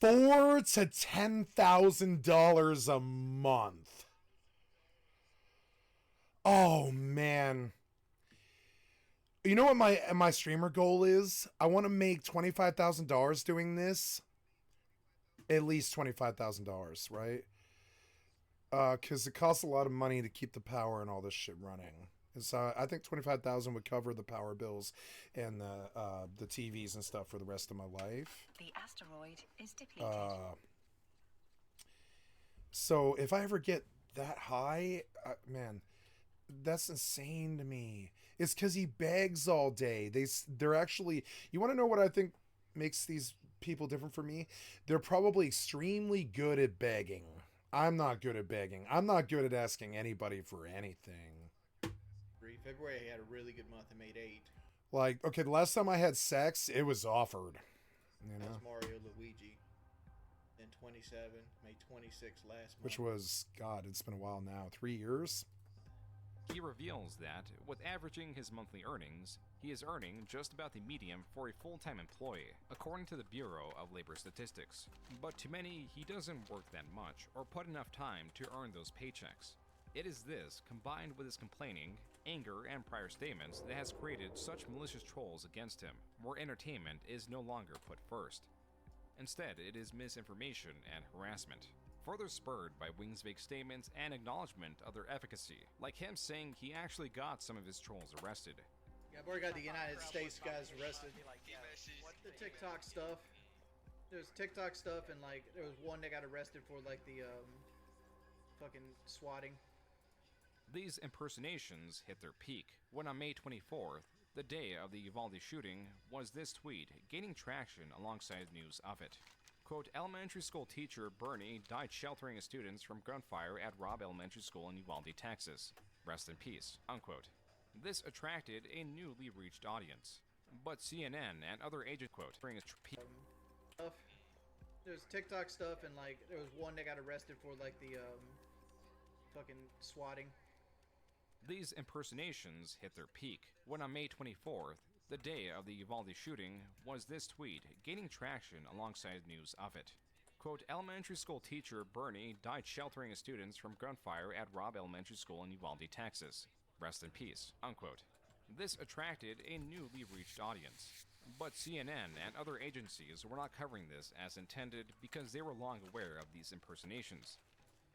$4,000 to $10,000 a month. Oh man. You know what my streamer goal is? I want to make $25,000 doing this. At least $25,000, right? Because it costs a lot of money to keep the power and all this shit running. And so I think 25,000 would cover the power bills and the TVs and stuff for the rest of my life. The asteroid is depleted. So if I ever get that high, man, that's insane to me. It's because he begs all day. They're actually. You want to know what I think makes these people different from me? They're probably extremely good at begging. I'm not good at begging. I'm not good at asking anybody for anything. February I had a really good month. I made 8. Like, okay, the last time I had sex, it was offered. You know? That was Mario Luigi. Then 27, made 26 last month. Which was, God, it's been a while now. 3 years? He reveals that, with averaging his monthly earnings, he is earning just about the median for a full-time employee, according to the Bureau of Labor Statistics. But to many, he doesn't work that much or put enough time to earn those paychecks. It is this, combined with his complaining, anger, and prior statements, that has created such malicious trolls against him, where entertainment is no longer put first. Instead, it is misinformation and harassment, further spurred by Wing's vague statements and acknowledgement of their efficacy, like him saying he actually got some of his trolls arrested. Yeah, I've already got the United States guys arrested. What the TikTok stuff? There's TikTok stuff, and like there was one that got arrested for like the fucking swatting. These impersonations hit their peak when on May 24th, the day of the Uvalde shooting, was this tweet gaining traction alongside news of it. Quote, elementary school teacher Bernie died sheltering his students from gunfire at Robb Elementary School in Uvalde, Texas. Rest in peace, unquote. This attracted a newly reached audience. But CNN and other agents, quote, bring a there's TikTok stuff, and like there was one that got arrested for like the fucking swatting. These impersonations hit their peak when on May 24th, the day of the Uvalde shooting, was this tweet gaining traction alongside news of it. Quote, elementary school teacher Bernie died sheltering his students from gunfire at Robb Elementary School in Uvalde, Texas. Rest in peace, unquote. This attracted a newly reached audience. But CNN and other agencies were not covering this as intended because they were long aware of these impersonations.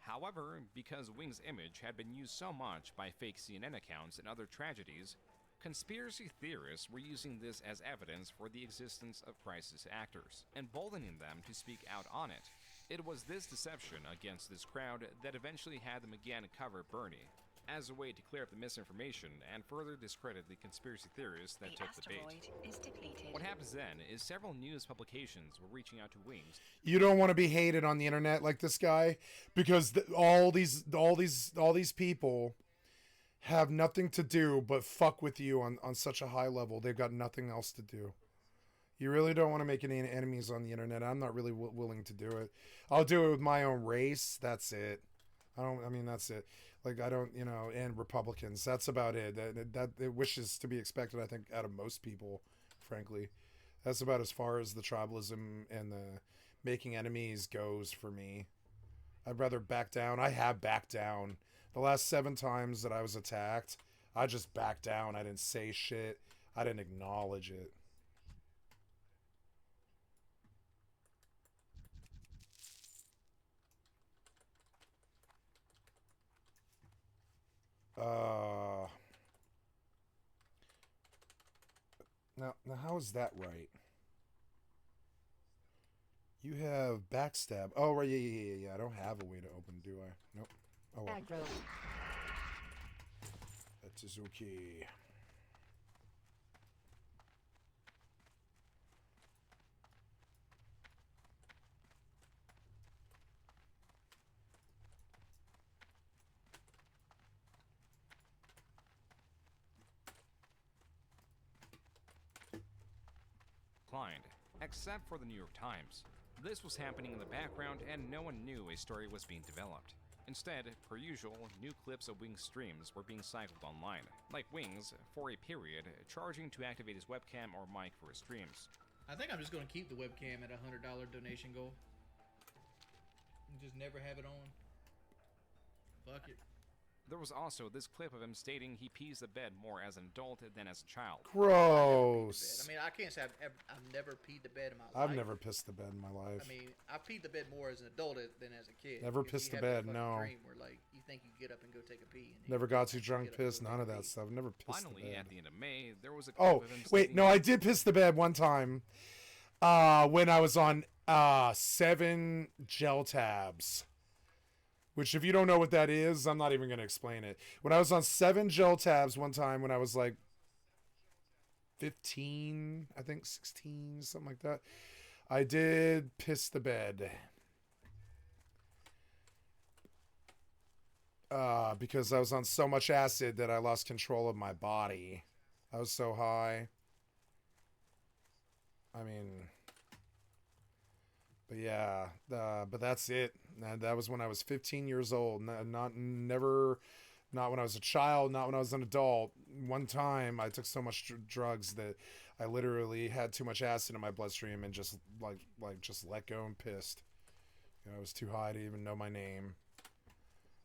However, because Wing's image had been used so much by fake CNN accounts and other tragedies, conspiracy theorists were using this as evidence for the existence of crisis actors, emboldening them to speak out on it. It was this deception against this crowd that eventually had them again cover Bernie, as a way to clear up the misinformation and further discredit the conspiracy theorists that took the bait. Is depleted. What happens then is several news publications were reaching out to Wings. You don't want to be hated on the internet like this guy, because all these people have nothing to do but fuck with you on such a high level. They've got nothing else to do. You really don't want to make any enemies on the internet. I'm not really willing to do it. I'll do it with my own race. That's it. That's it. Like, I don't, and Republicans. That's about it. That it wishes to be expected, I think, out of most people, frankly. That's about as far as the tribalism and the making enemies goes for me. I'd rather back down. I have backed down. The last 7 times that I was attacked, I just backed down. I didn't say shit. I didn't acknowledge it. Now how is that right? You have backstab. Oh, right, yeah. I don't have a way to open, do I? Nope. Oh, well. That is okay. Declined, except for the New York Times. This was happening in the background and no one knew a story was being developed. Instead, per usual, new clips of Wings' streams were being cycled online, like Wings, for a period, charging to activate his webcam or mic for his streams. I think I'm just going to keep the webcam at a $100 donation goal. You just never have it on. Fuck it. There was also this clip of him stating he pees the bed more as an adult than as a child. Gross. I mean, I can't say I've never peed the bed in my life. I've never pissed the bed in my life. I mean, I peed the bed more as an adult than as a kid. Never Because pissed you the have that bed, fucking no. Dream where like you think you get up and go take a pee. And Never you got too get drunk, up and pissed, go none take of a that pee. stuff. Never pissed Finally, the bed. at the end of May, there was a clip Oh, of him wait, stating no, I did piss the bed one time. When I was on 7 gel tabs. Which, if you don't know what that is, I'm not even going to explain it. When I was on 7 gel tabs one time when I was like 15, I think 16, something like that, I did piss the bed. Because I was on so much acid that I lost control of my body. I was so high. I mean... But yeah, but that's it. That was when I was 15 years old. Not when I was a child, not when I was an adult. One time I took so much drugs that I literally had too much acid in my bloodstream and just just let go and pissed. You know, I was too high to even know my name.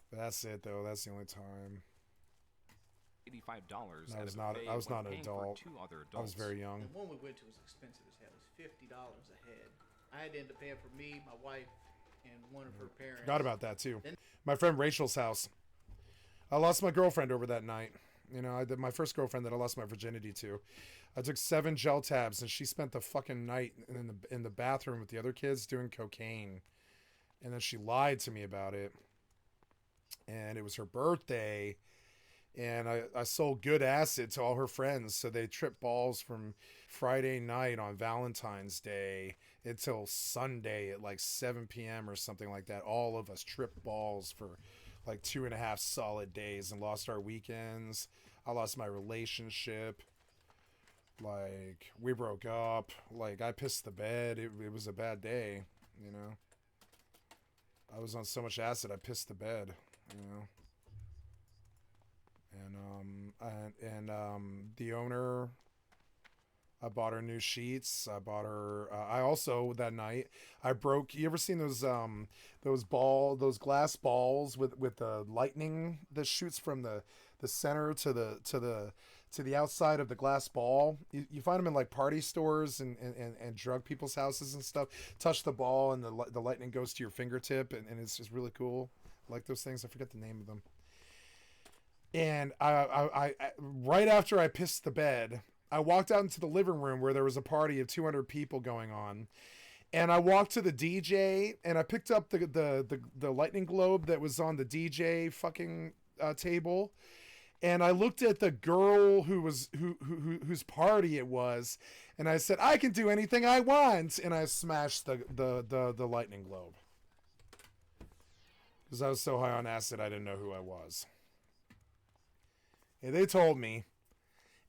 But that's it though. That's the only time. $85 I at was a not. buffet I was when not an paying for adult. 2 other adults. I was very young. The one we went to was expensive as hell. It was $50 a head. I had to end up paying for me, my wife, and one of her parents. Forgot about that too. My friend Rachel's house. I lost my girlfriend over that night. You know, my first girlfriend that I lost my virginity to. I took 7 gel tabs and she spent the fucking night in the bathroom with the other kids doing cocaine. And then she lied to me about it. And it was her birthday. And I sold good acid to all her friends. So they tripped balls from Friday night on Valentine's Day until Sunday at like 7 p.m. or something like that. All of us tripped balls for like 2.5 solid days and lost our weekends. I lost my relationship. Like, we broke up. Like, I pissed the bed. It was a bad day, you know. I was on so much acid, I pissed the bed, you know. And the owner, I bought her new sheets. I bought her. I also that night I broke. You ever seen those glass balls with the lightning that shoots from the center to the outside of the glass ball? You find them in like party stores and drug people's houses and stuff. Touch the ball and the lightning goes to your fingertip and it's just really cool. I like those things. I forget the name of them. And I right after I pissed the bed, I walked out into the living room where there was a party of 200 people going on. And I walked to the DJ and I picked up the lightning globe that was on the DJ fucking table. And I looked at the girl whose party it was, and I said, "I can do anything I want." And I smashed the lightning globe. Because I was so high on acid I didn't know who I was. And they told me.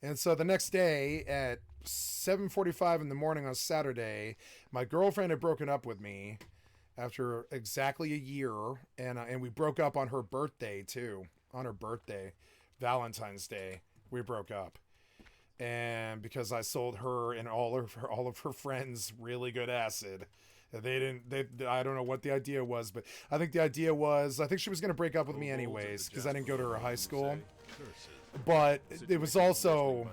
And so the next day at 7:45 in the morning on Saturday, my girlfriend had broken up with me after exactly a year, and we broke up on her birthday too. On her birthday, Valentine's Day, we broke up. And because I sold her and all of her friends really good acid. I don't know what the idea was, but I think the idea was, I think she was going to break up with me anyways because I didn't go to her high school. But it was also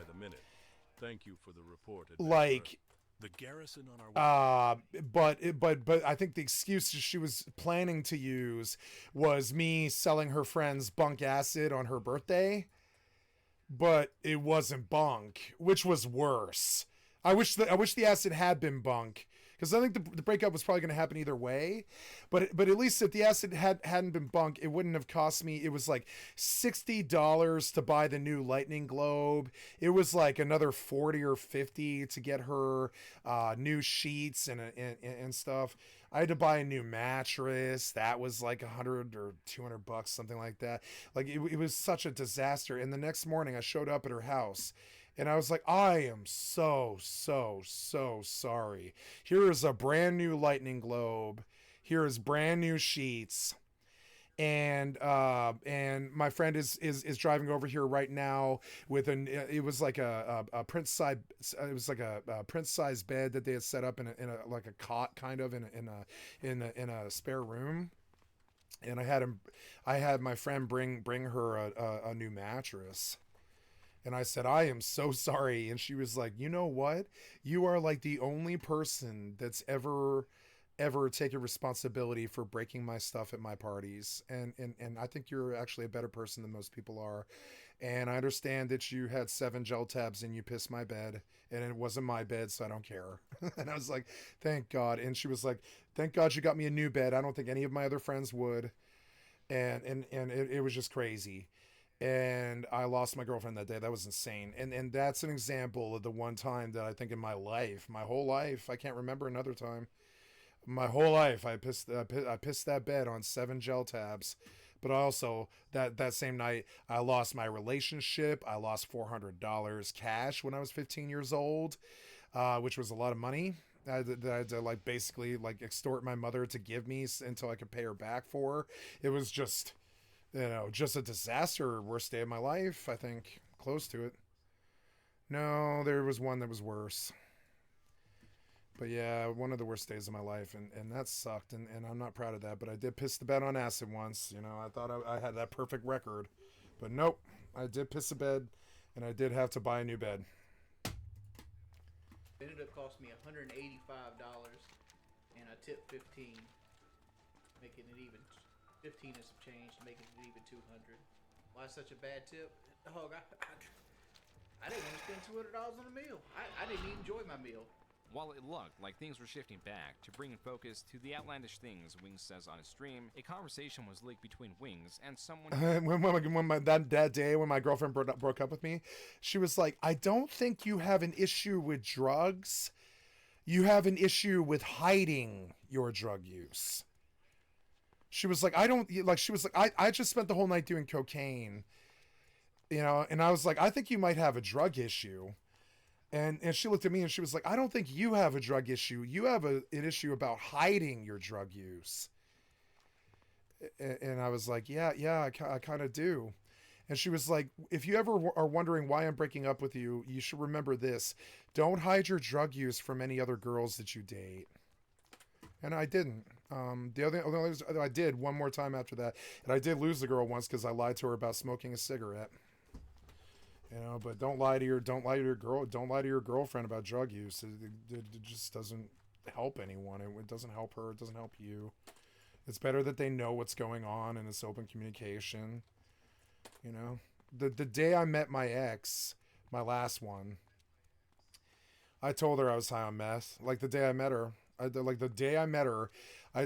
thank you for the report. Like the garrison on our but I think the excuse she was planning to use was me selling her friends bunk acid on her birthday. But it wasn't bunk, which was worse. I wish the acid had been bunk. Because I think the breakup was probably going to happen either way, but at least if the acid hadn't been bunk, it wouldn't have cost me. It was like $60 to buy the new lightning globe. It was like another 40 or 50 to get her new sheets and stuff. I had to buy a new mattress. That was like $100 or $200, something like that. Like it was such a disaster. And the next morning, I showed up at her house. And I was like, I am so sorry. Here is a brand new lightning globe. Here is brand new sheets. and my friend is driving over here right now with it was like a prince size, it was like a prince size bed that they had set up in a like a cot kind of in a spare room, and I had my friend bring her a new mattress. And I said, I am so sorry. And she was like, you know what? You are like the only person that's ever taken responsibility for breaking my stuff at my parties. And I think you're actually a better person than most people are. And I understand that you had 7 gel tabs and you pissed my bed. And it wasn't my bed, so I don't care. And I was like, thank God. And she was like, thank God you got me a new bed. I don't think any of my other friends would. And it was just crazy. And I lost my girlfriend that day. That was insane. And that's an example of the one time that I think in my life, my whole life, I can't remember another time. My whole life, I pissed that bed on 7 gel tabs. But also that same night, I lost my relationship. I lost $400 cash when I was 15 years old, which was a lot of money. I had to like basically like extort my mother to give me until I could pay her back for. It was just, just a disaster. Worst day of my life, I think. Close to it. No, there was one that was worse. But yeah, one of the worst days of my life, and that sucked, and I'm not proud of that, but I did piss the bed on acid once. I thought I had that perfect record. But nope, I did piss the bed, and I did have to buy a new bed. It ended up costing me $185, and I tipped 15, making it even 15 and some change, making it even 200. Why such a bad tip? Dog, I didn't want to spend $200 on a meal. I didn't even enjoy my meal. While it looked like things were shifting back to bringing focus to the outlandish things Wings says on his stream, a conversation was leaked between Wings and someone. that day when my girlfriend broke up with me, she was like, I don't think you have an issue with drugs. You have an issue with hiding your drug use. She was like, I just spent the whole night doing cocaine, and I was like, I think you might have a drug issue. And she looked at me and she was like, I don't think you have a drug issue. You have an issue about hiding your drug use. And I was like, yeah, I kind of do. And she was like, if you ever are wondering why I'm breaking up with you, you should remember this. Don't hide your drug use from any other girls that you date. And I didn't. I did one more time after that. And I did lose the girl once because I lied to her about smoking a cigarette. But don't lie to your girlfriend about drug use. It just doesn't help anyone. It doesn't help her. It doesn't help you. It's better that they know what's going on and it's open communication. The day I met my ex, my last one, I told her I was high on meth. Like the day I met her,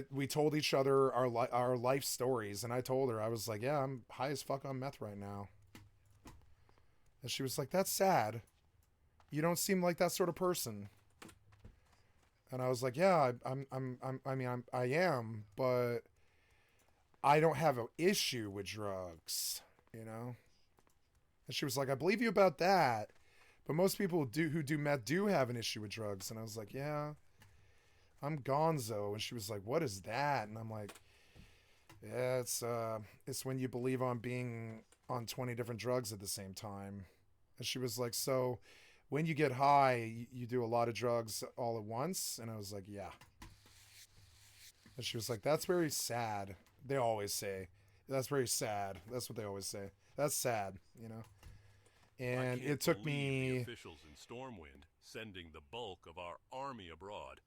we told each other our life stories, and I told her I was like, yeah, I'm high as fuck on meth right now. And she was like, that's sad. You don't seem like that sort of person. And I was like, yeah, I am, but I don't have an issue with drugs, And she was like, I believe you about that. But most people who do meth do have an issue with drugs. And I was like, yeah, I'm gonzo. And she was like, what is that? And I'm like, yeah, it's when you believe on being on 20 different drugs at the same time. And she was like, so when you get high, you do a lot of drugs all at once? And I was like, yeah. And she was like, that's very sad. They always say, that's very sad. That's what they always say. That's sad, And it took me... The officials in Stormwind sending the bulk of our army abroad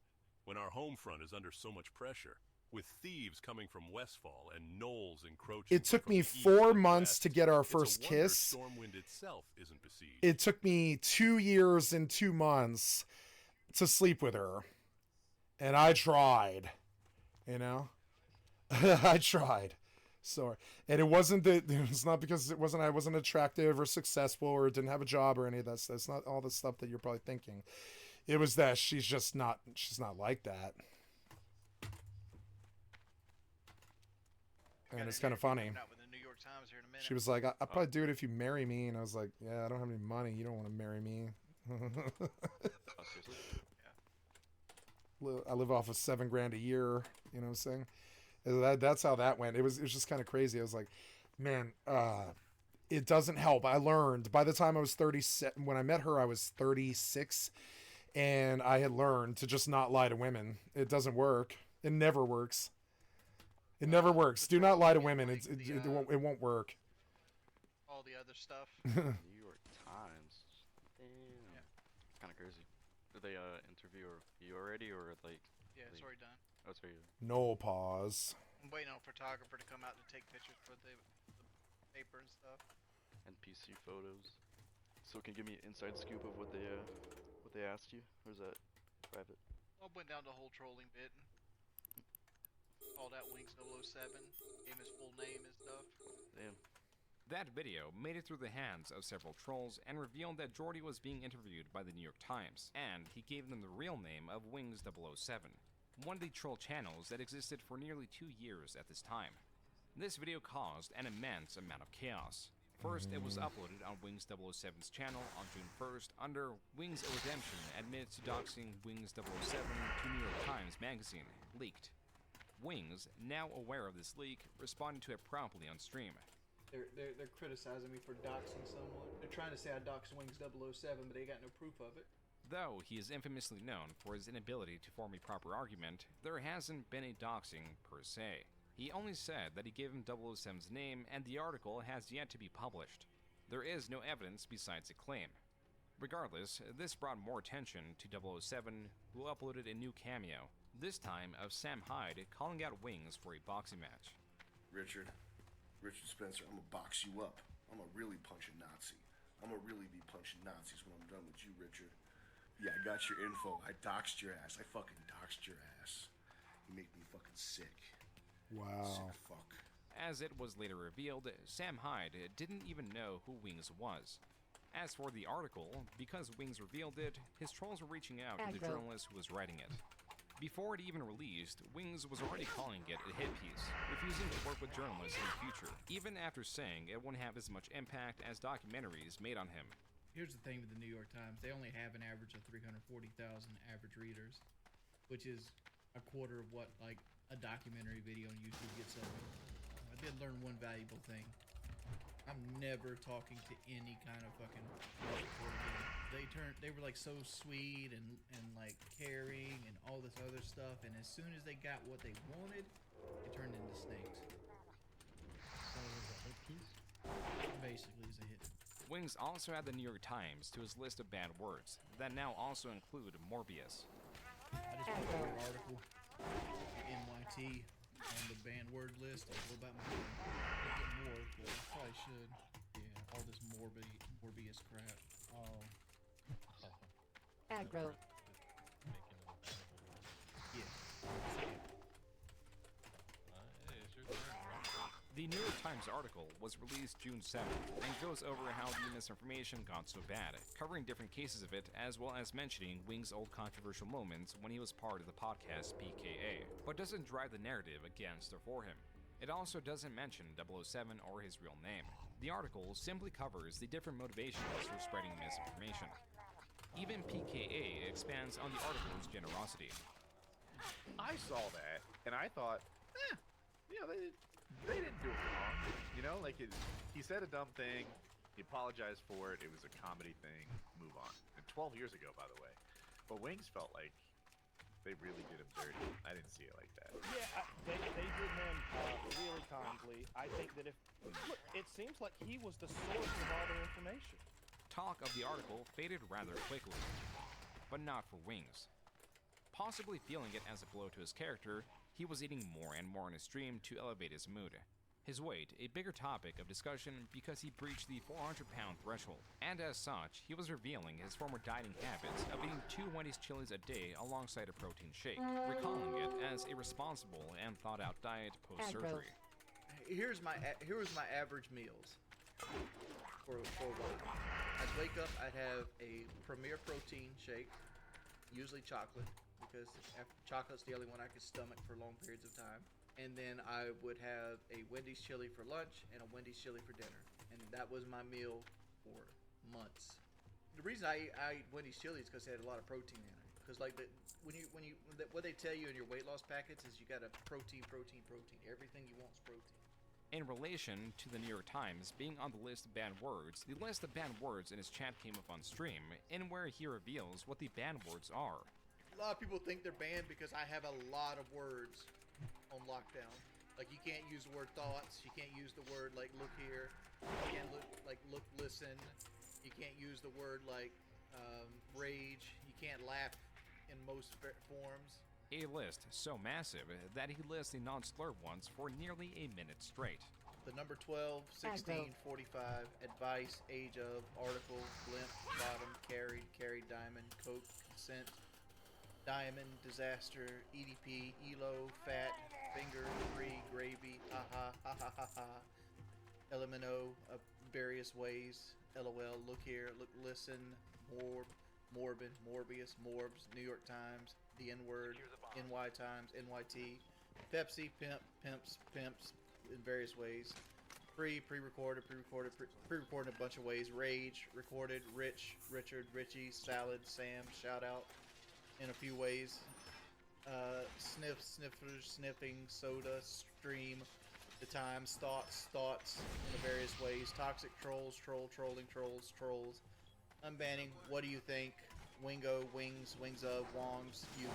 when our home front is under so much pressure. With thieves coming from Westfall and gnolls encroaching. It took me 4 months to get our first kiss. Stormwind itself isn't besieged. It took me 2 years and 2 months to sleep with her. And I tried. I tried. So, and it's not because I wasn't attractive or successful or didn't have a job or any of that. That's not all the stuff that you're probably thinking. It was that she's not like that. And it's kind of funny. She was like, I'll probably do it if you marry me. And I was like, yeah, I don't have any money. You don't want to marry me. I live off of $7,000 a year. You know what I'm saying? That's how that went. It was just kind of crazy. I was like, man, it doesn't help. I learned by the time I was 37. When I met her, I was 36, and I had learned to just not lie to women. It doesn't work. It never works. It never works. Do not lie to women. It won't work. All the other stuff. New York Times. Damn. Yeah. It's kind of crazy. Did they interview you already, or like? Yeah, it's already done. Oh, it's already. No pause. I'm waiting on a photographer to come out to take pictures for the paper and stuff. NPC photos. So can you give me an inside scoop of what they asked you, or is that private? I went down the whole trolling bit. All that Wings 007, gave his full name and stuff. Damn. That video made it through the hands of several trolls and revealed that Jordy was being interviewed by the New York Times, and he gave them the real name of Wings 007, one of the troll channels that existed for nearly 2 years at this time. This video caused an immense amount of chaos. First, it was uploaded on Wings 007's channel on June 1st under Wings of Redemption admits to doxing Wings 007 to New York Times magazine, leaked. Wings, now aware of this leak, responded to it promptly on stream. They're criticizing me for doxing someone. They're trying to say I doxed Wings 007, but they got no proof of it. Though he is infamously known for his inability to form a proper argument, there hasn't been a doxing per se. He only said that he gave him 007's name, and the article has yet to be published. There is no evidence besides a claim. Regardless, this brought more attention to 007, who uploaded a new cameo, this time of Sam Hyde calling out Wings for a boxing match. Richard Spencer, I'm gonna box you up. I'm gonna really punch a Nazi. I'm gonna really be punching Nazis when I'm done with you, Richard. Yeah, I got your info. I doxed your ass. I fucking doxed your ass. You make me fucking sick. Wow. Sick fuck. As it was later revealed, Sam Hyde didn't even know who Wings was. As for the article, because Wings revealed it, his trolls were reaching out to the journalist who was writing it. Before it even released, Wings was already calling it a hit piece, refusing to work with journalists in the future, even after saying it wouldn't have as much impact as documentaries made on him. Here's the thing with the New York Times. They only have an average of 340,000 average readers, which is a quarter of what, like, a documentary video on YouTube gets up. I did learn one valuable thing. I'm never talking to any kind of fucking they were like so sweet and like caring and all this other stuff, and as soon as they got what they wanted, it turned into snakes. So it was a hit piece? Basically, it's a hit. Wings also had the New York Times to his list of bad words that now also include Morbius. I just put an article NYT on the banned word list. I'll go about more. I'll get more, but I probably should. Yeah, all this Morbius crap. Oh. Aggro. Making it a bad word. Yeah. Hey, it's your turn, bro. The New York Times article was released June 7th and goes over how the misinformation got so bad, covering different cases of it as well as mentioning Wings' old controversial moments when he was part of the podcast PKA, but doesn't drive the narrative against or for him. It also doesn't mention 007 or his real name. The article simply covers the different motivations for spreading misinformation. Even PKA expands on the article's generosity. I saw that, and I thought, they didn't do it wrong. You know, like he said a dumb thing, he apologized for it, it was a comedy thing, move on. And 12 years ago, by the way. But Wings felt like they really did him dirty. I didn't see it like that. Yeah, they did him really kindly. I think that look, it seems like he was the source of all the information. Talk of the article faded rather quickly, but not for Wings. Possibly feeling it as a blow to his character, he was eating more and more on his stream to elevate his mood. His weight, a bigger topic of discussion because he breached the 400-pound threshold, and as such, he was revealing his former dieting habits of eating 2 Wendy's chilies a day alongside a protein shake, recalling it as a responsible and thought-out diet post-surgery. Here's my average meals for a while. I'd wake up, I'd have a Premier protein shake, usually chocolate, because chocolate's the only one I could stomach for long periods of time. And then I would have a Wendy's chili for lunch and a Wendy's chili for dinner. And that was my meal for months. The reason I eat Wendy's chili is because it had a lot of protein in it. because like what they tell you in your weight loss packets is you got to protein. Everything you want is protein. In relation to the New York Times being on the list of banned words, the list of banned words in his chat came up on stream, in where he reveals what the banned words are. A lot of people think they're banned because I have a lot of words on lockdown. Like you can't use the word thoughts. You can't use the word like look here. You can't look listen. You can't use the word like rage. You can't laugh in most forms. A list so massive that he lists the non-slur ones for nearly a minute straight. The number 12, 16, 45, advice, age of, article, blimp, bottom, carried, diamond, coke, consent, diamond, disaster, EDP, ELO, fat, finger, free, gravy, haha, ha ha ha ha, LMNO, various ways, LOL, look here, look, listen, morbid, Morbius, Morbs, New York Times, the N-word, NY Times, NYT, Pepsi, pimps, in various ways, pre-recorded a bunch of ways, rage, recorded, rich, Richard, Richie, salad, Sam, shout out in a few ways, sniffers, sniffing, soda, stream, the times, thoughts in the various ways, toxic trolls, trolling, trolls, unbanning, what do you think, Wingo, wings of, wongs, you.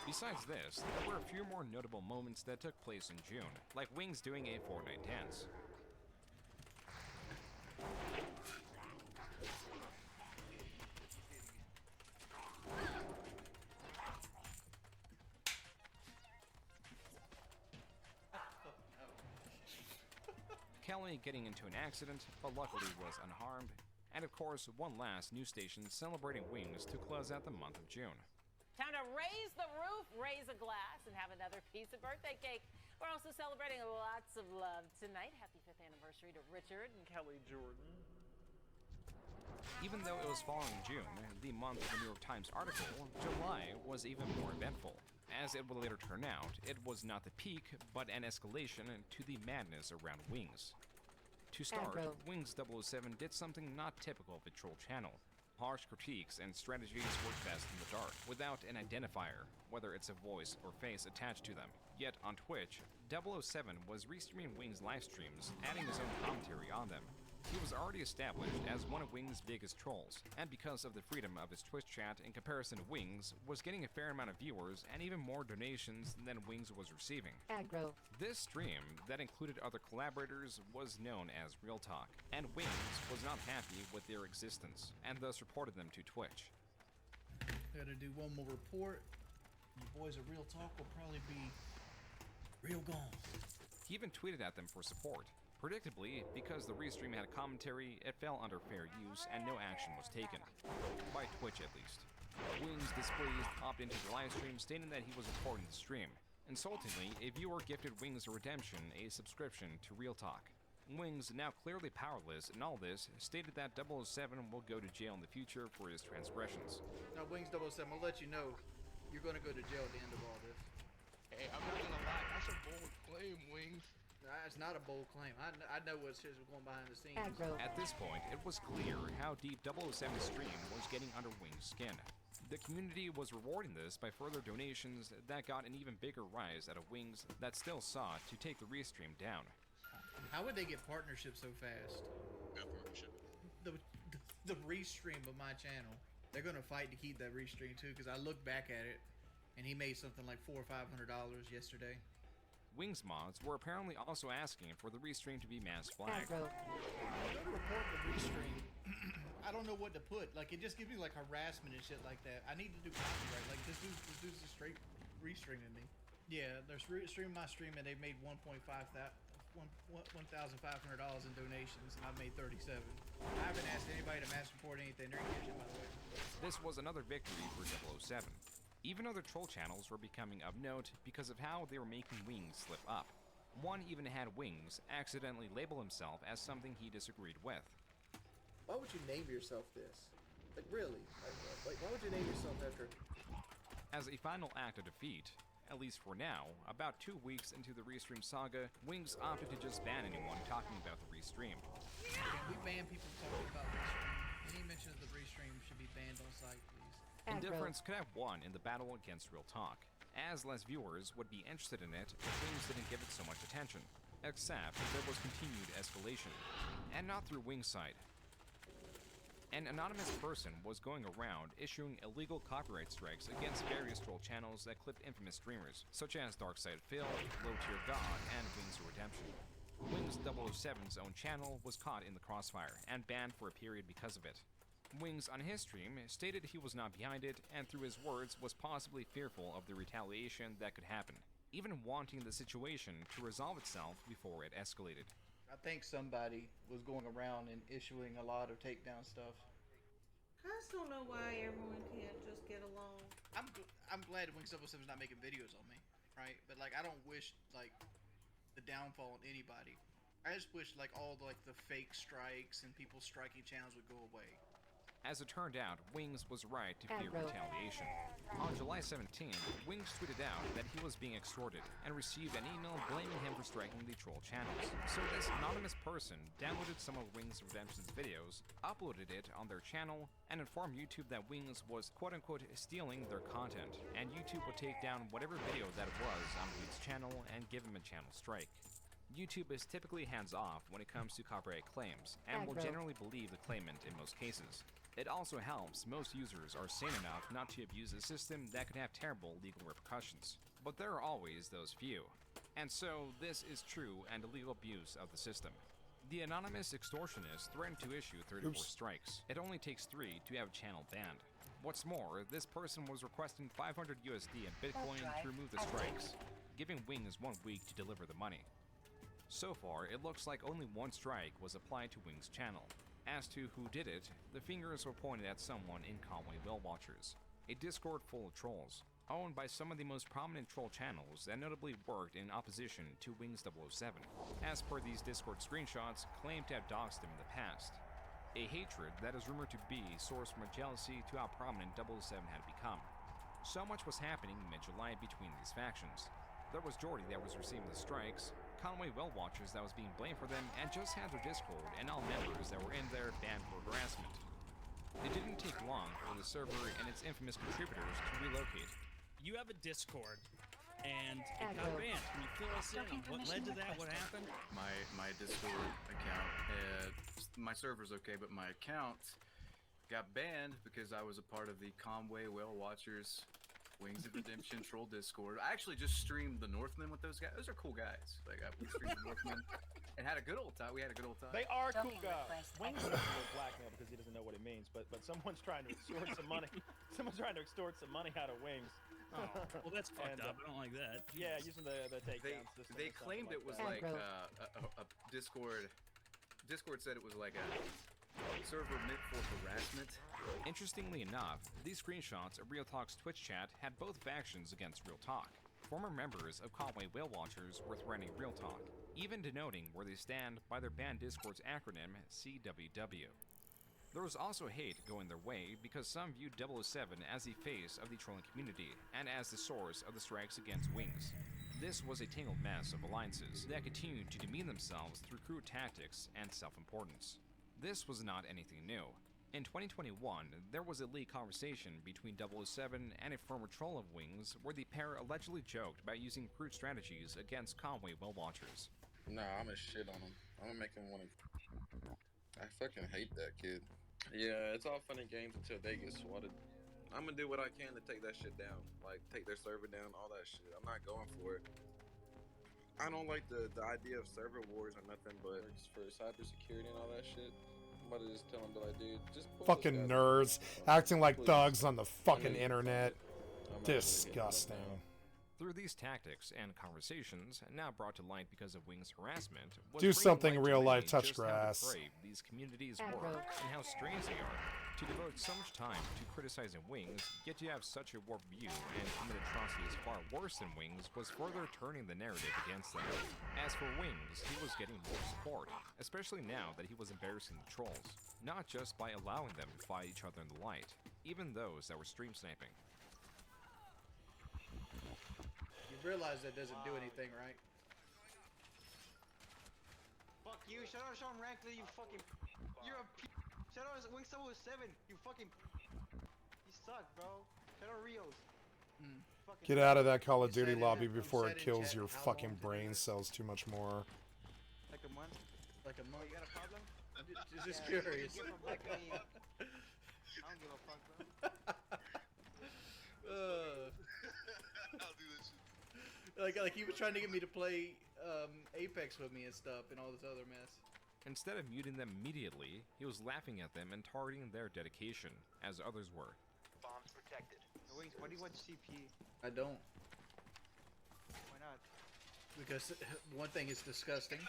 Besides this, there were a few more notable moments that took place in June, like Wings doing a Fortnite dance. Kelly getting into an accident, but luckily was unharmed, and of course, one last news station celebrating Wings to close out the month of June. Time to raise the roof, raise a glass, and have another piece of birthday cake. We're also celebrating lots of love tonight. Happy 5th anniversary to Richard and Kelly Jordan. Even though it was following June, the month of the New York Times article, July was even more eventful. As it would later turn out, it was not the peak, but an escalation to the madness around Wings. To start, Wings 007 did something not typical of a troll channel. Harsh critiques and strategies work best in the dark, without an identifier, whether it's a voice or face attached to them. Yet on Twitch, 007 was restreaming Wings live streams, adding his own commentary on them. He was already established as one of Wings' biggest trolls, and because of the freedom of his Twitch chat in comparison to Wings, was getting a fair amount of viewers and even more donations than Wings was receiving. This stream, that included other collaborators, was known as Real Talk, and Wings was not happy with their existence, and thus reported them to Twitch. Gotta do one more report. You boys at Real Talk will probably be real gone. He even tweeted at them for support. Predictably, because the restream had a commentary, it fell under fair use and no action was taken. By Twitch, at least. Wings, displeased, opted into the livestream, stating that he was reporting the stream. Insultingly, a viewer gifted Wings a redemption, a subscription to Real Talk. Wings, now clearly powerless in all this, stated that 007 will go to jail in the future for his transgressions. Now, Wings 007, I'll let you know, you're gonna go to jail at the end of all this. Hey, I'm not gonna lie, that's a bold claim, Wings. It's not a bold claim. I know what's going behind the scenes. At this point, it was clear how deep 007's stream was getting under Wings' skin. The community was rewarding this by further donations that got an even bigger rise out of Wings that still sought to take the restream down. How would they get partnerships so fast? The restream of my channel, they're gonna fight to keep that restream too, because I looked back at it and he made something like $400 or $500 yesterday. Wings mods were apparently also asking for the restream to be mass flagged. When I go to report the restream, I don't know what to put. Like, it just gives me like harassment and shit like that. I need to do copyright. Like, this dude's just straight restreaming me. Yeah, they're streaming my stream and they've made $1,500 in donations, and I've made 37. I haven't asked anybody to mass report anything. They're in kitchen, by the way. This was another victory for 007. Even other troll channels were becoming of note because of how they were making Wings slip up. One even had Wings accidentally label himself as something he disagreed with. Why would you name yourself this? Like, really? Like, why would you name yourself after? As a final act of defeat, at least for now, about 2 weeks into the restream saga, Wings opted to just ban anyone talking about the restream. Can we ban people talking about restream? Any mention of the restream should be banned on site, please. Indifference could have won in the battle against Real Talk, as less viewers would be interested in it if Wings didn't give it so much attention. Except there was continued escalation, and not through Wings' side. An anonymous person was going around issuing illegal copyright strikes against various troll channels that clipped infamous streamers, such as Darkside Phil, Low Tier God, and Wings of Redemption. Wings 007's own channel was caught in the crossfire and banned for a period because of it. Wings on his stream stated he was not behind it, and through his words was possibly fearful of the retaliation that could happen, even wanting the situation to resolve itself before it escalated. I think somebody was going around and issuing a lot of takedown stuff. I just don't know why everyone can't just get along. I'm glad Wings 007's not making videos on me, right? But like, I don't wish like the downfall on anybody. I just wish like all the fake strikes and people striking channels would go away. As it turned out, Wings was right to fear retaliation. On July 17th, Wings tweeted out that he was being extorted and received an email blaming him for striking the troll channels. So this anonymous person downloaded some of Wings of Redemption's videos, uploaded it on their channel, and informed YouTube that Wings was quote-unquote stealing their content, and YouTube would take down whatever video that was on Wings' channel and give him a channel strike. YouTube is typically hands-off when it comes to copyright claims, and will generally believe the claimant in most cases. It also helps most users are sane enough not to abuse a system that could have terrible legal repercussions. But there are always those few. And so, this is true and illegal abuse of the system. The anonymous extortionist threatened to issue 34 strikes. It only takes 3 to have a channel banned. What's more, this person was requesting 500 USD in Bitcoin to remove the strikes, giving Wings 1 week to deliver the money. So far, it looks like only 1 strike was applied to Wings' channel. As to who did it, the fingers were pointed at someone in Conway Whale Watchers, a Discord full of trolls, owned by some of the most prominent troll channels that notably worked in opposition to Wings 007. As per these Discord screenshots, claimed to have doxed him in the past. A hatred that is rumored to be sourced from a jealousy to how prominent 007 had become. So much was happening in mid-July between these factions. There was Jordy that was receiving the strikes, Conway Well Watchers that was being blamed for them, and just had their Discord and all members that were in there banned for harassment. It didn't take long for the server and its infamous contributors to relocate. You have a Discord, and it got banned. Can you fill us in on what led to that? What happened? My Discord account, my server's okay, but my account got banned because I was a part of the Conway Whale Watchers Wings of Redemption troll Discord. I actually just streamed the Northmen with those guys. Those are cool guys. Like, I streamed the Northmen and had a good old time. We had a good old time. They are cool guys. Wings is a little blackmail because he doesn't know what it means, but someone's trying to extort some money. Someone's trying to extort some money out of Wings. Oh, well, that's fucked up. I don't like that. Yeah, using the takedown system. They claimed it was like a Discord. Discord said it was like a server meant for harassment. Interestingly enough, these screenshots of Real Talk's Twitch chat had both factions against Real Talk. Former members of Conway Whale Watchers were threatening Real Talk, even denoting where they stand by their banned Discord's acronym CWW. There was also hate going their way because some viewed 007 as the face of the trolling community and as the source of the strikes against Wings. This was a tangled mess of alliances that continued to demean themselves through crude tactics and self-importance. This was not anything new. In 2021, there was a leaked conversation between 007 and a former troll of Wings where the pair allegedly joked about using crude strategies against Conway Whale Watchers. Nah, I'm gonna shit on him. I'm gonna make him wanna... I fucking hate that kid. Yeah, it's all fun and games until they get swatted. I'm gonna do what I can to take that shit down. Like, take their server down, all that shit. I'm not going for it. I don't like the idea of server wars or nothing, but for cybersecurity and all that shit, I'm about to just tell them, like, dude, just pull Fucking nerds acting like thugs on the fucking internet. Disgusting. Through these tactics and conversations, now brought to light because of Wings' harassment, was Do bringing something light to real life, many touch just how grass. depraved these communities were and how strange they are. To devote so much time to criticizing Wings, yet to have such a warped view and commit atrocities far worse than Wings, was further turning the narrative against them. As for Wings, he was getting more support, especially now that he was embarrassing the trolls, not just by allowing them to fight each other in the light, even those that were stream sniping. You realize that doesn't do anything, right? Fuck you, shout out Sean Rankley, you fucking... You're a p... Shout out Wings 007, you fucking... You suck, bro. Shut up, Rios. Fucking Get out of that Call of You said Duty in lobby that- before said it in kills chat your how long fucking to do brain this? cells too much more. like a month. Like a month. You got a problem? I'm just Yeah, curious. give him back me. I don't give a fuck, bro. I'll do this shit. Like he was trying to get me to play Apex with me and stuff and all this other mess. Instead of muting them immediately, he was laughing at them and targeting their dedication, as others were. Bombs protected. Wait, why do you watch CP? I don't, Why not? because one thing is disgusting.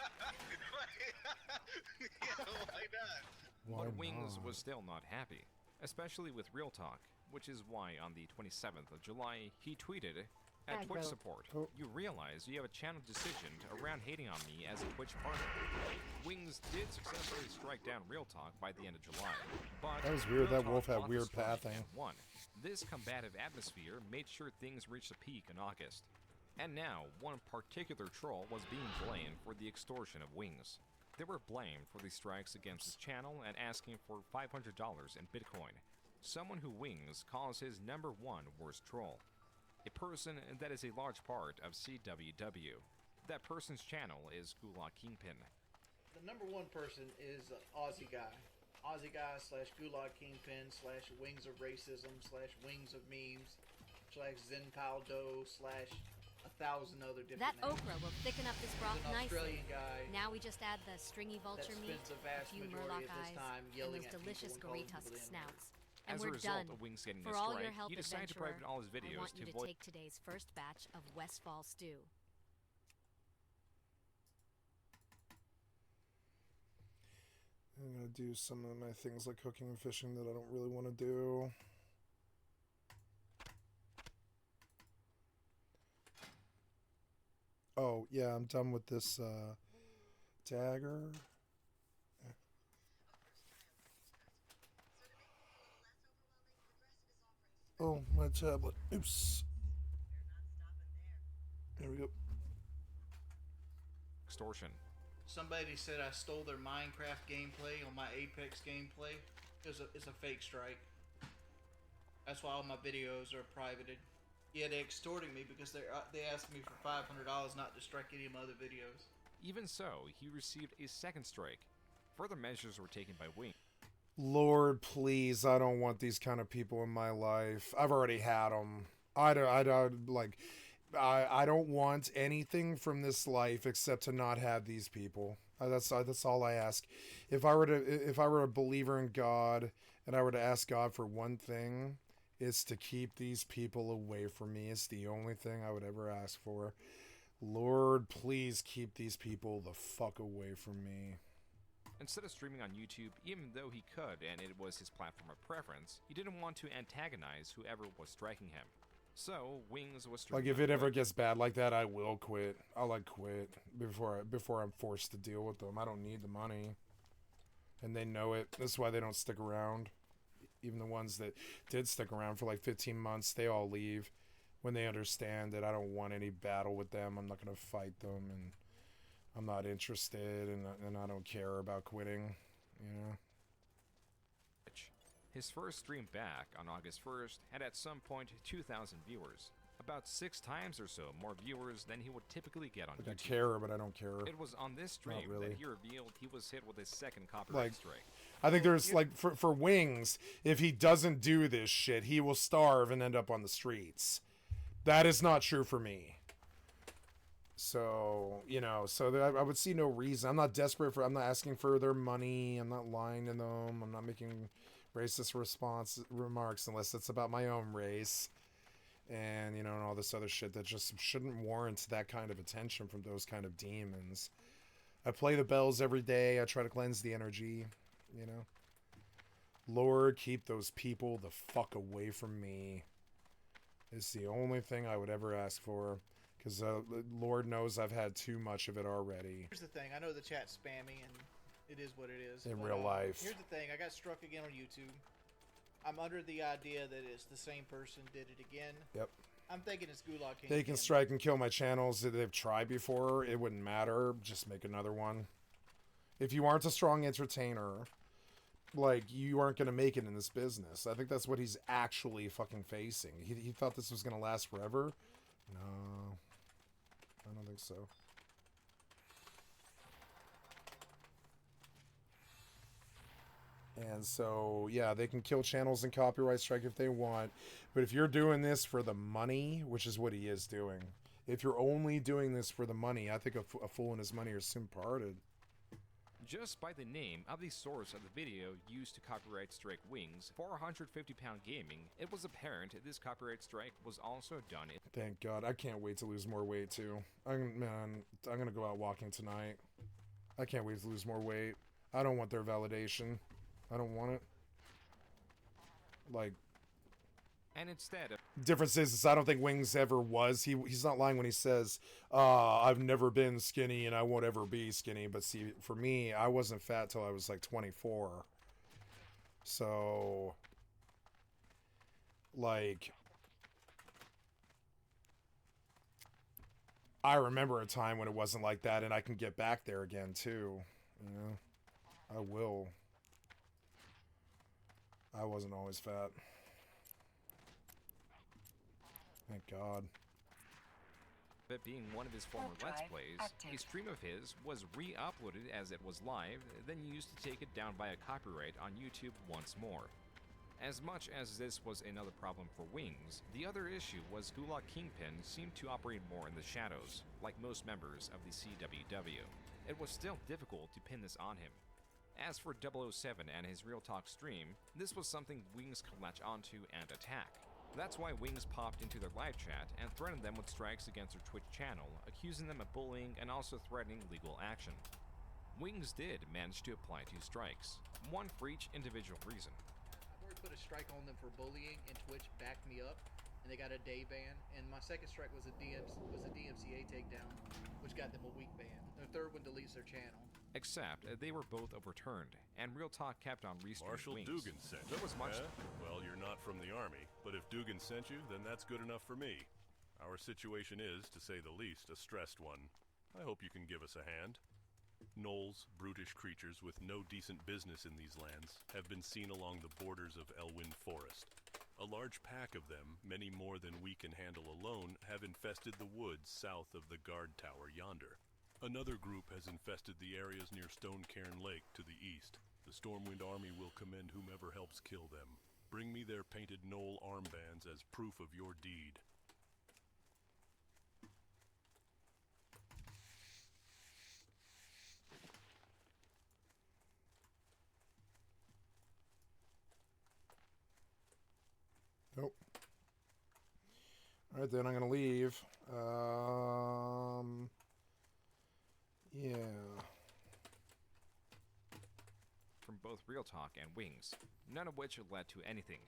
Yeah, why not? Why But Wings not? was still not happy, especially with Real Talk, which is why on the 27th of July he tweeted, "At Twitch support, you realize you have a channel decision around hating on me as a Twitch partner." Wings did successfully strike down Real Talk by the end of July, but That was weird, Real that wolf Talk had lost weird his strike pathing. and won. This combative atmosphere made sure things reached a peak in August. And now, one particular troll was being blamed for the extortion of Wings. They were blamed for the strikes against his channel and asking for $500 in Bitcoin. Someone who Wings calls his #1 worst troll. A person that is a large part of CWW. That person's channel is Gulag Kingpin. The #1 person is Aussie guy. Aussie guy / Gulag Kingpin / Wings of Racism / Wings of Memes / Zenpaldo / 1,000 other different That names. okra will thicken up this broth He's an nicely. Australian guy Now we just add the stringy that vulture meat, spends the a vast few majority murloc of his eyes, time and yelling those at delicious people and calling Goritas people the N-word. snouts. And As a we're result done. of Wings getting For a all strike, your help, he decided to adventurer, private all his I videos want to you to avoid take today's first batch of Westfall stew. I'm gonna do some of my things like cooking and fishing that I don't really want to do. Oh, yeah, I'm done with this dagger. Oh, my tablet. Oops. There we go. extortion. Somebody said I stole their Minecraft gameplay on my Apex gameplay. It's a fake strike. That's why all my videos are privated. Yeah, they extorting me because they asked me for $500 not to strike any of my other videos. Even so, he received a second strike. Further measures were taken by Wing. Lord, please, I don't want these kind of people in my life. I've already had them. I don't want anything from this life except to not have these people. That's all I ask. If I were a believer in God and I were to ask God for one thing, it's to keep these people away from me. It's the only thing I would ever ask for. Lord, please keep these people the fuck away from me. Instead of streaming on YouTube, even though he could and it was his platform of preference, he didn't want to antagonize whoever was striking him. So, Wings was streaming Like, if on it ever Twitch. gets bad like that, I will quit. I'll, quit before I'm forced to deal with them. I don't need the money. And they know it. That's why they don't stick around. Even the ones that did stick around for, 15 months, they all leave. When they understand that I don't want any battle with them, I'm not going to fight them, and I'm not interested, and I don't care about quitting, you know? His first stream back on August 1st had at some point 2,000 viewers. About 6 times or so more viewers than he would typically get on Like, I YouTube. care, but I don't care. It was on this stream Not really. that he revealed he was hit with his second copyright strike. I think there's, for Wings, if he doesn't do this shit, he will starve and end up on the streets. That is not true for me. So, I would see no reason. I'm not desperate I'm not asking for their money. I'm not lying to them. I'm not making racist remarks unless it's about my own race. And, and all this other shit that just shouldn't warrant that kind of attention from those kind of demons. I play the bells every day. I try to cleanse the energy, Lord, keep those people the fuck away from me. It's the only thing I would ever ask for. Because Lord knows I've had too much of it already. Here's the thing. I know the chat's spammy, and it is what it is. In real life. Here's the thing. I got struck again on YouTube. I'm under the idea that it's the same person did it again. Yep. I'm thinking it's Gulag King. They can strike and kill my channels that they've tried before. It wouldn't matter. Just make another one. If you aren't a strong entertainer, like, you aren't going to make it in this business. I think that's what he's actually fucking facing. He thought this was going to last forever. No, I don't think so. And so, yeah, they can kill channels and copyright strike if they want. But if you're doing this for the money, which is what he is doing, if you're only doing this for the money, I think a fool and his money are soon parted. Just by the name of the source of the video used to copyright strike Wings, 450-pound gaming, it was apparent this copyright strike was also done in... Thank God. I can't wait to lose more weight, too. I'm going to go out walking tonight. I can't wait to lose more weight. I don't want their validation. I don't want it. Like... And instead of... Difference is I don't think Wings ever was. He's not lying when he says, I've never been skinny and I won't ever be skinny. But see, for me, I wasn't fat till I was like 24. So, like, I remember a time when it wasn't like that, and I can get back there again too. You know, I will. I wasn't always fat. Thank God. But being one of his former Let's Plays, a stream of his was re-uploaded as it was live, then used to take it down via copyright on YouTube once more. As much as this was another problem for Wings, the other issue was Gulag Kingpin seemed to operate more in the shadows, like most members of the CWW. It was still difficult to pin this on him. As for 007 and his Real Talk stream, this was something Wings could latch onto and attack. That's why Wings popped into their live chat and threatened them with strikes against their Twitch channel, accusing them of bullying and also threatening legal action. Wings did manage to apply 2 strikes, one for each individual reason. I've already put a strike on them for bullying, and Twitch backed me up, and they got a day ban. And my second strike was a DMCA takedown, which got them a week ban. Their third one deletes their channel. Except they were both overturned, and Real Talk kept on restreaming Marshal Wings. Dugan sent you. There was much... Well, you're not from the army, but if Dugan sent you, then that's good enough for me. Our situation is, to say the least, a stressed one. I hope you can give us a hand. Gnolls, brutish creatures with no decent business in these lands, have been seen along the borders of Elwind Forest. A large pack of them, many more than we can handle alone, have infested the woods south of the guard tower yonder. Another group has infested the areas near Stonecairn Lake to the east. The Stormwind Army will commend whomever helps kill them. Bring me their painted Gnoll armbands as proof of your deed. Nope. Alright, then I'm gonna leave. Yeah. From both Real Talk and Wings, none of which led to anything.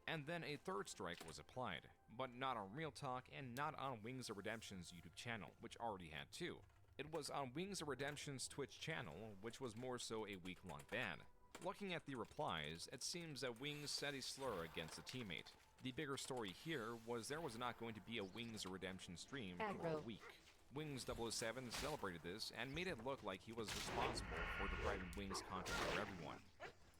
And then a third strike was applied, but not on Real Talk and not on Wings of Redemption's YouTube channel, which already had 2. It was on Wings of Redemption's Twitch channel, which was more so a week-long ban. Looking at the replies, it seems that Wings said a slur against a teammate. The bigger story here was there was not going to be a Wings of Redemption stream for a week. Wings 007 celebrated this and made it look like he was responsible for depriving Wings content for everyone.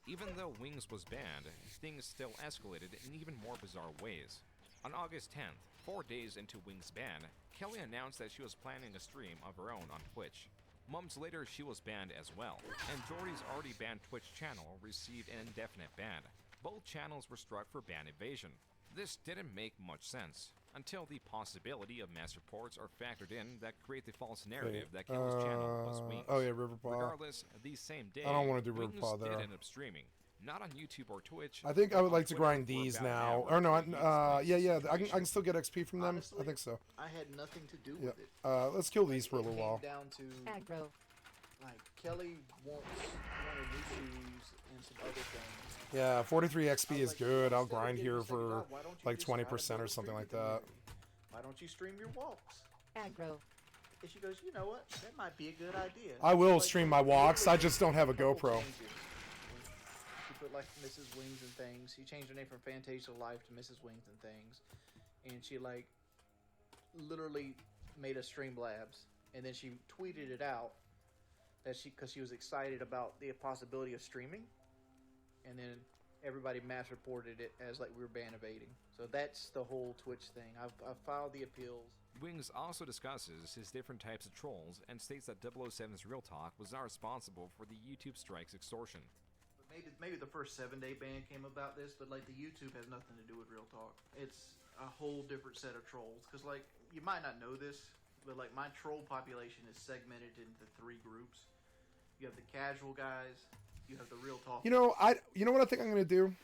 Even though Wings was banned, things still escalated in even more bizarre ways. On August 10th, 4 days into Wings' ban, Kelly announced that she was planning a stream of her own on Twitch. Months later, she was banned as well, and Jordy's already banned Twitch channel received an indefinite ban. Both channels were struck for ban evasion. This didn't make much sense, until the possibility of mass reports are factored in that create the false narrative that Kelly's channel was Wings. Oh yeah, Riverpaw. Regardless, the same day, I don't want to do Wings Riverpaw there. did end up streaming. Not on YouTube or Twitch. I think I would on like to Twitter grind for these about an now. hour Or no, before he yeah, explained I can still get XP from them. Honestly, I think so. I had nothing to do Yeah. with it. Let's kill these for a little It while. came down to like Kelly wanted new shoes and some other things. Yeah, 43 XP is good. I'll Instead of grind getting here your second for job, why don't you like just try to 20% build or a something like streaming that. community? Why don't you stream your walks? Aggro. And she goes, you know what? That might be a good idea. I will Like, stream my walks. I just don't have a couple GoPro. changes. She put like Mrs. Wings and things. She changed her name from Fantasia Life to Mrs. Wings and things. And she like literally made a Streamlabs, and then she tweeted it out that because she was excited about the possibility of streaming. and then everybody mass reported it as like we were ban evading. So that's the whole Twitch thing. I've filed the appeals. Wings also discusses his different types of trolls and states that 007's Real Talk was not responsible for the YouTube strikes extortion. But maybe the first 7-day ban came about this, but like the YouTube has nothing to do with Real Talk. It's a whole different set of trolls. Because like you might not know this, but like my troll population is segmented into 3 groups. You have the casual guys. You have the Real Talk. You know what I think I'm gonna do?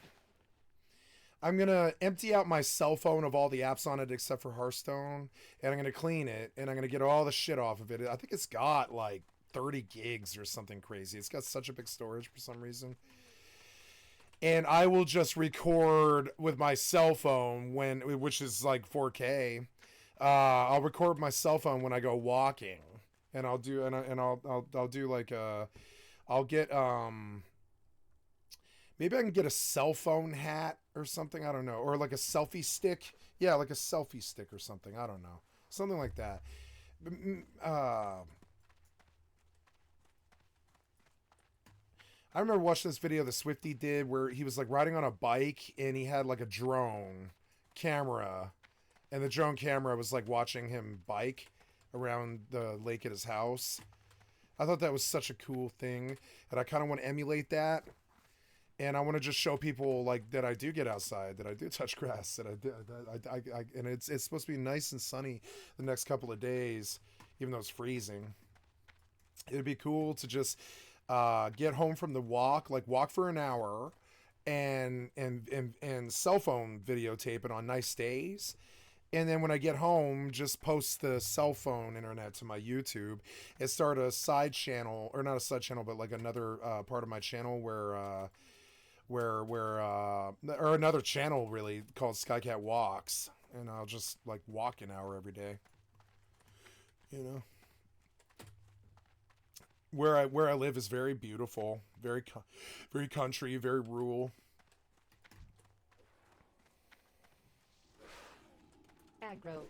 I'm gonna empty out my cell phone of all the apps on it except for Hearthstone, and I'm gonna clean it, and I'm gonna get all the shit off of it. I think it's got like 30 gigs or something crazy. It's got such a big storage for some reason. And I will just record with my cell phone which is like 4K. I'll record my cell phone when I go walking, and I'll do I'll do like I'll get maybe I can get a cell phone hat or something, I don't know, or like a selfie stick. Yeah, like a selfie stick or something, I don't know. Something like that. I remember watching this video that Swifty did where he was like riding on a bike and he had like a drone camera, and the drone camera was like watching him bike around the lake at his house. I thought that was such a cool thing, and I kind of want to emulate that. And I want to just show people like that I do get outside, that I do touch grass, that and it's supposed to be nice and sunny the next couple of days, even though it's freezing. It'd be cool to just get home from the walk for an hour, and cell phone videotape it on nice days. And then when I get home, just post the cell phone internet to my YouTube and start a side channel, or not a side channel, but like another part of my channel or another channel really called Skycat Walks, and I'll just like walk an hour every day. You know, where I live is very beautiful, very country, very rural. Aggro.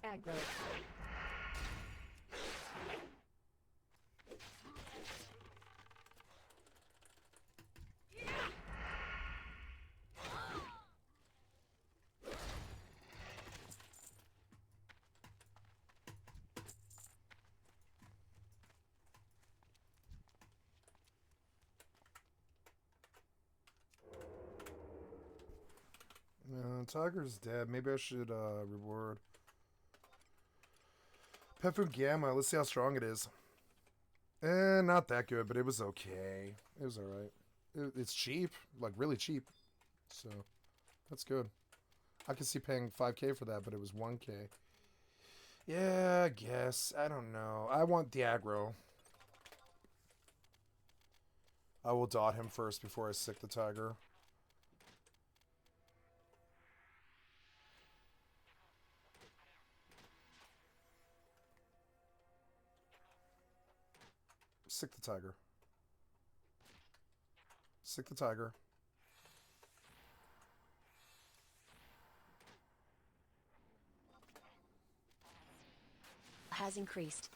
Aggro. Tiger's dead. Maybe I should reward Pet Food Gamma. Let's see how strong it is. Not that good, but it was okay. It was alright. It's cheap, like really cheap. So, that's good. I could see paying 5K for that, but it was 1K. Yeah, I guess. I don't know. I want the aggro. I will dot him first before I sick the tiger. Sick the tiger. Sick the tiger. Has increased.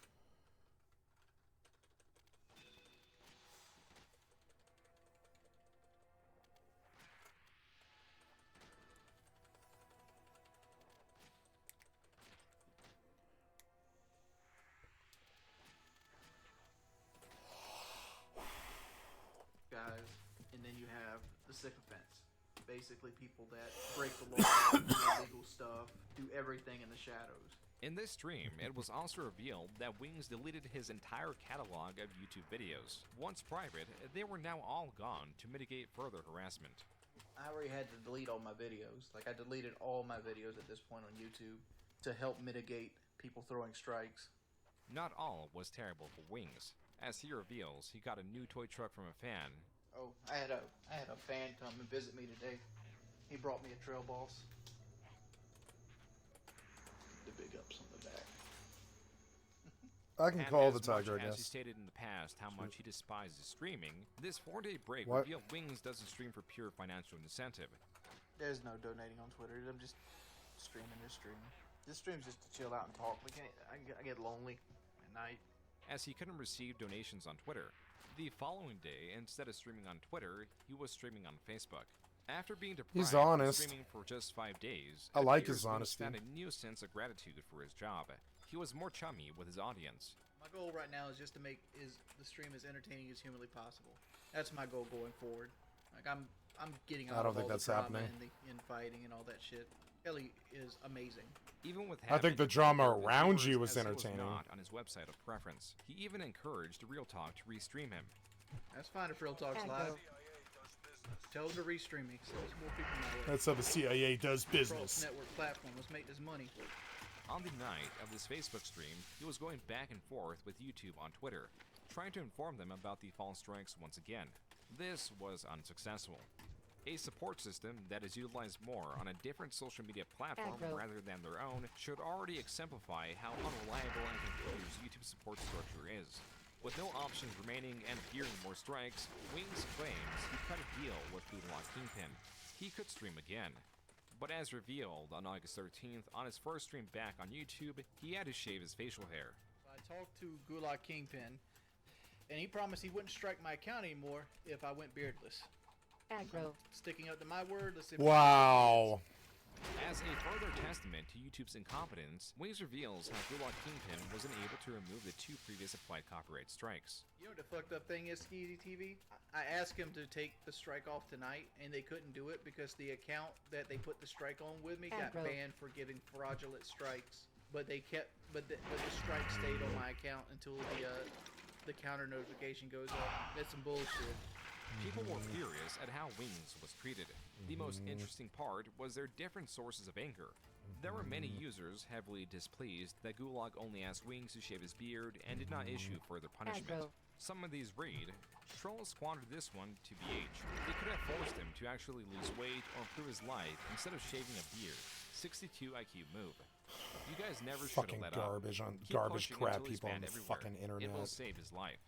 Guys, and then you have the sycophants. Basically people that break the law, do illegal stuff, do everything in the shadows. In this stream, it was also revealed that Wings deleted his entire catalog of YouTube videos. Once private, they were now all gone to mitigate further harassment. I already had to delete all my videos. Like, I deleted all my videos at this point on YouTube to help mitigate people throwing strikes. Not all was terrible for Wings. as he reveals he got a new toy truck from a fan. Oh, I had a fan come and visit me today. He brought me a trail boss. The big ups on the back. I can And call as the tiger, much I as he guess. stated in the past how much he despises streaming, this 4-day break What? revealed Wings doesn't stream for pure financial incentive. There's no donating on Twitter. I'm just streaming this stream. This stream's just to chill out and talk. I get lonely at night. As he couldn't receive donations on Twitter, the following day, instead of streaming on Twitter, he was streaming on Facebook. After being deprived He's of honest. streaming for just 5 days, I it like appears his Wings honesty. found a new sense of gratitude for his job. He was more chummy with his audience. My goal right now is just to make the stream as entertaining as humanly possible. That's my goal going forward. Like I'm getting I out don't of think all that's the drama happening. and the infighting and all that shit. Ellie is amazing. Even with I think having the drama fewer around viewers, you was as he entertaining. not on his website of preference. He even encouraged Real Talk to restream him. That's fine if Real Talk's live. Tell them to restream me. Send some more people my way. That's how the CIA does Cross business. network platform. Let's make this money. On the night of this Facebook stream, he was going back and forth with YouTube on Twitter, trying to inform them about the false strikes once again. This was unsuccessful. A support system that is utilized more on a different social media platform rather than their own should already exemplify how unreliable and confused YouTube support structure is. With no options remaining and fearing more strikes, Wings claims he cut a deal with Gulag Kingpin. He could stream again. But as revealed on August 13th, on his first stream back on YouTube, he had to shave his facial hair. I talked to Gulag Kingpin, and he promised he wouldn't strike my account anymore if I went beardless. Aggro. Sticking up to my word. Let's see. Wow. As a further testament to YouTube's incompetence, Wings reveals how Gulag Kingpin wasn't able to remove the 2 previous applied copyright strikes. You know what the fucked up thing is, Skeezy TV? I asked him to take the strike off tonight, and they couldn't do it because the account that they put the strike on with me got Aggro. banned for giving fraudulent strikes. But the strike stayed on my account until the counter notification goes up. That's some bullshit. People were furious at how Wings was treated. The most interesting part was their different sources of anger. There were many users heavily displeased that Gulag only asked Wings to shave his beard and did not issue further punishment. Aggro. Some of these read, "Trolls squandered this one to BH. They could have forced him to actually lose weight or improve his life instead of shaving a beard. 62 IQ move. You guys never should Fucking have let garbage up. on Keep garbage pushing crap until he's people on banned the everywhere. fucking It will internet. save his life."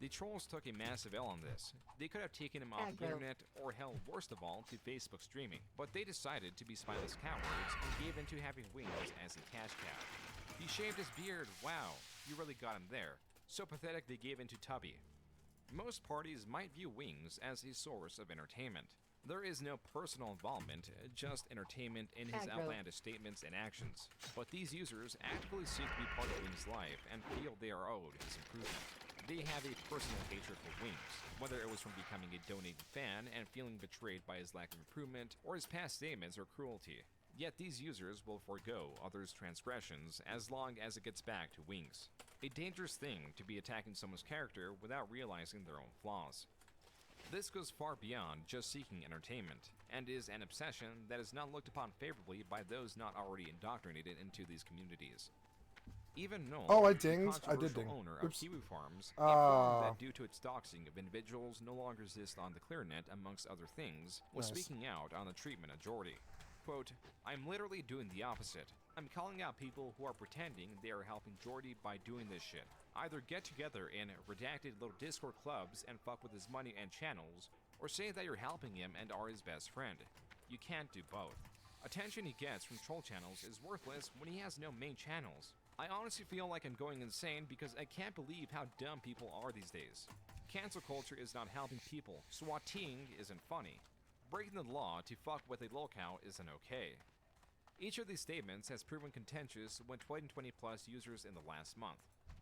The trolls took a massive L on this. They could have taken him off the Aggro. internet, or hell, worst of all, to Facebook streaming. But they decided to be spineless cowards and gave in to having Wings as a cash cow. He shaved his beard. Wow, you really got him there. So pathetic they gave in to Tubby. Most parties might view Wings as a source of entertainment. There is no personal involvement, just entertainment in his Aggro. outlandish statements and actions. But these users actively seek to be part of Wings' life and feel they are owed his improvement. They have a personal hatred for Wings, whether it was from becoming a donated fan and feeling betrayed by his lack of improvement, or his past statements or cruelty. Yet these users will forego others' transgressions as long as it gets back to Wings. A dangerous thing to be attacking someone's character without realizing their own flaws. This goes far beyond just seeking entertainment, and is an obsession that is not looked upon favorably by those not already indoctrinated into these communities. Even Noel, Oh, I the dinged. I did controversial ding. owner of Oops. Kiwi Farms, Ah. informed that due to its doxing of individuals no longer exist on the ClearNet, amongst other things, was Nice. speaking out on the treatment of Jordy. Quote, "I'm literally doing the opposite. I'm calling out people who are pretending they are helping Jordy by doing this shit. Either get together in redacted little Discord clubs and fuck with his money and channels, or say that you're helping him and are his best friend. You can't do both. Attention he gets from troll channels is worthless when he has no main channels. I honestly feel like I'm going insane because I can't believe how dumb people are these days. Cancel culture is not helping people. Swatting isn't funny. Breaking the law to fuck with a lolcow isn't okay." Each of these statements has proven contentious when 20 plus users in the last month.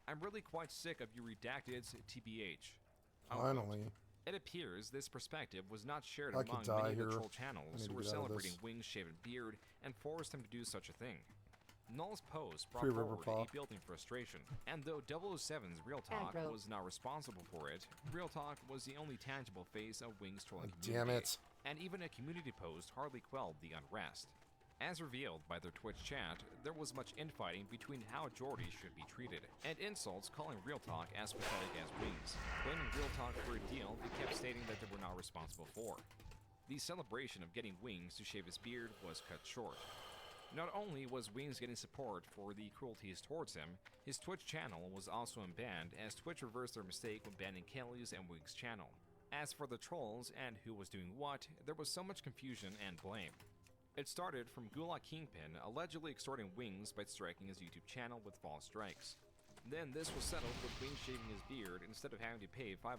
I'm really quite sick of you redacteds, TBH. Finally. It appears this perspective was not shared I could among die many of the here. troll I channels need who to were get out of celebrating this. Wings' shaven beard and forced him to do such a thing. Null's post brought Free River forward Paw. a building frustration, and though 007's Real Talk Aggro. was not responsible for it, Real Talk was the only tangible face of Wings' trolling Damn community. it. And even a community post hardly quelled the unrest. As revealed by their Twitch chat, there was much infighting between how Jordy should be treated, and insults calling Real Talk as pathetic as Wings, blaming Real Talk for a deal they kept stating that they were not responsible for. The celebration of getting Wings to shave his beard was cut short. Not only was Wings getting support for the cruelties towards him, his Twitch channel was also unbanned as Twitch reversed their mistake when banning Kelly's and Wings' channel. As for the trolls and who was doing what, there was so much confusion and blame. It started from Gulag Kingpin allegedly extorting Wings by striking his YouTube channel with false strikes. Then this was settled with Wings shaving his beard instead of having to pay $500.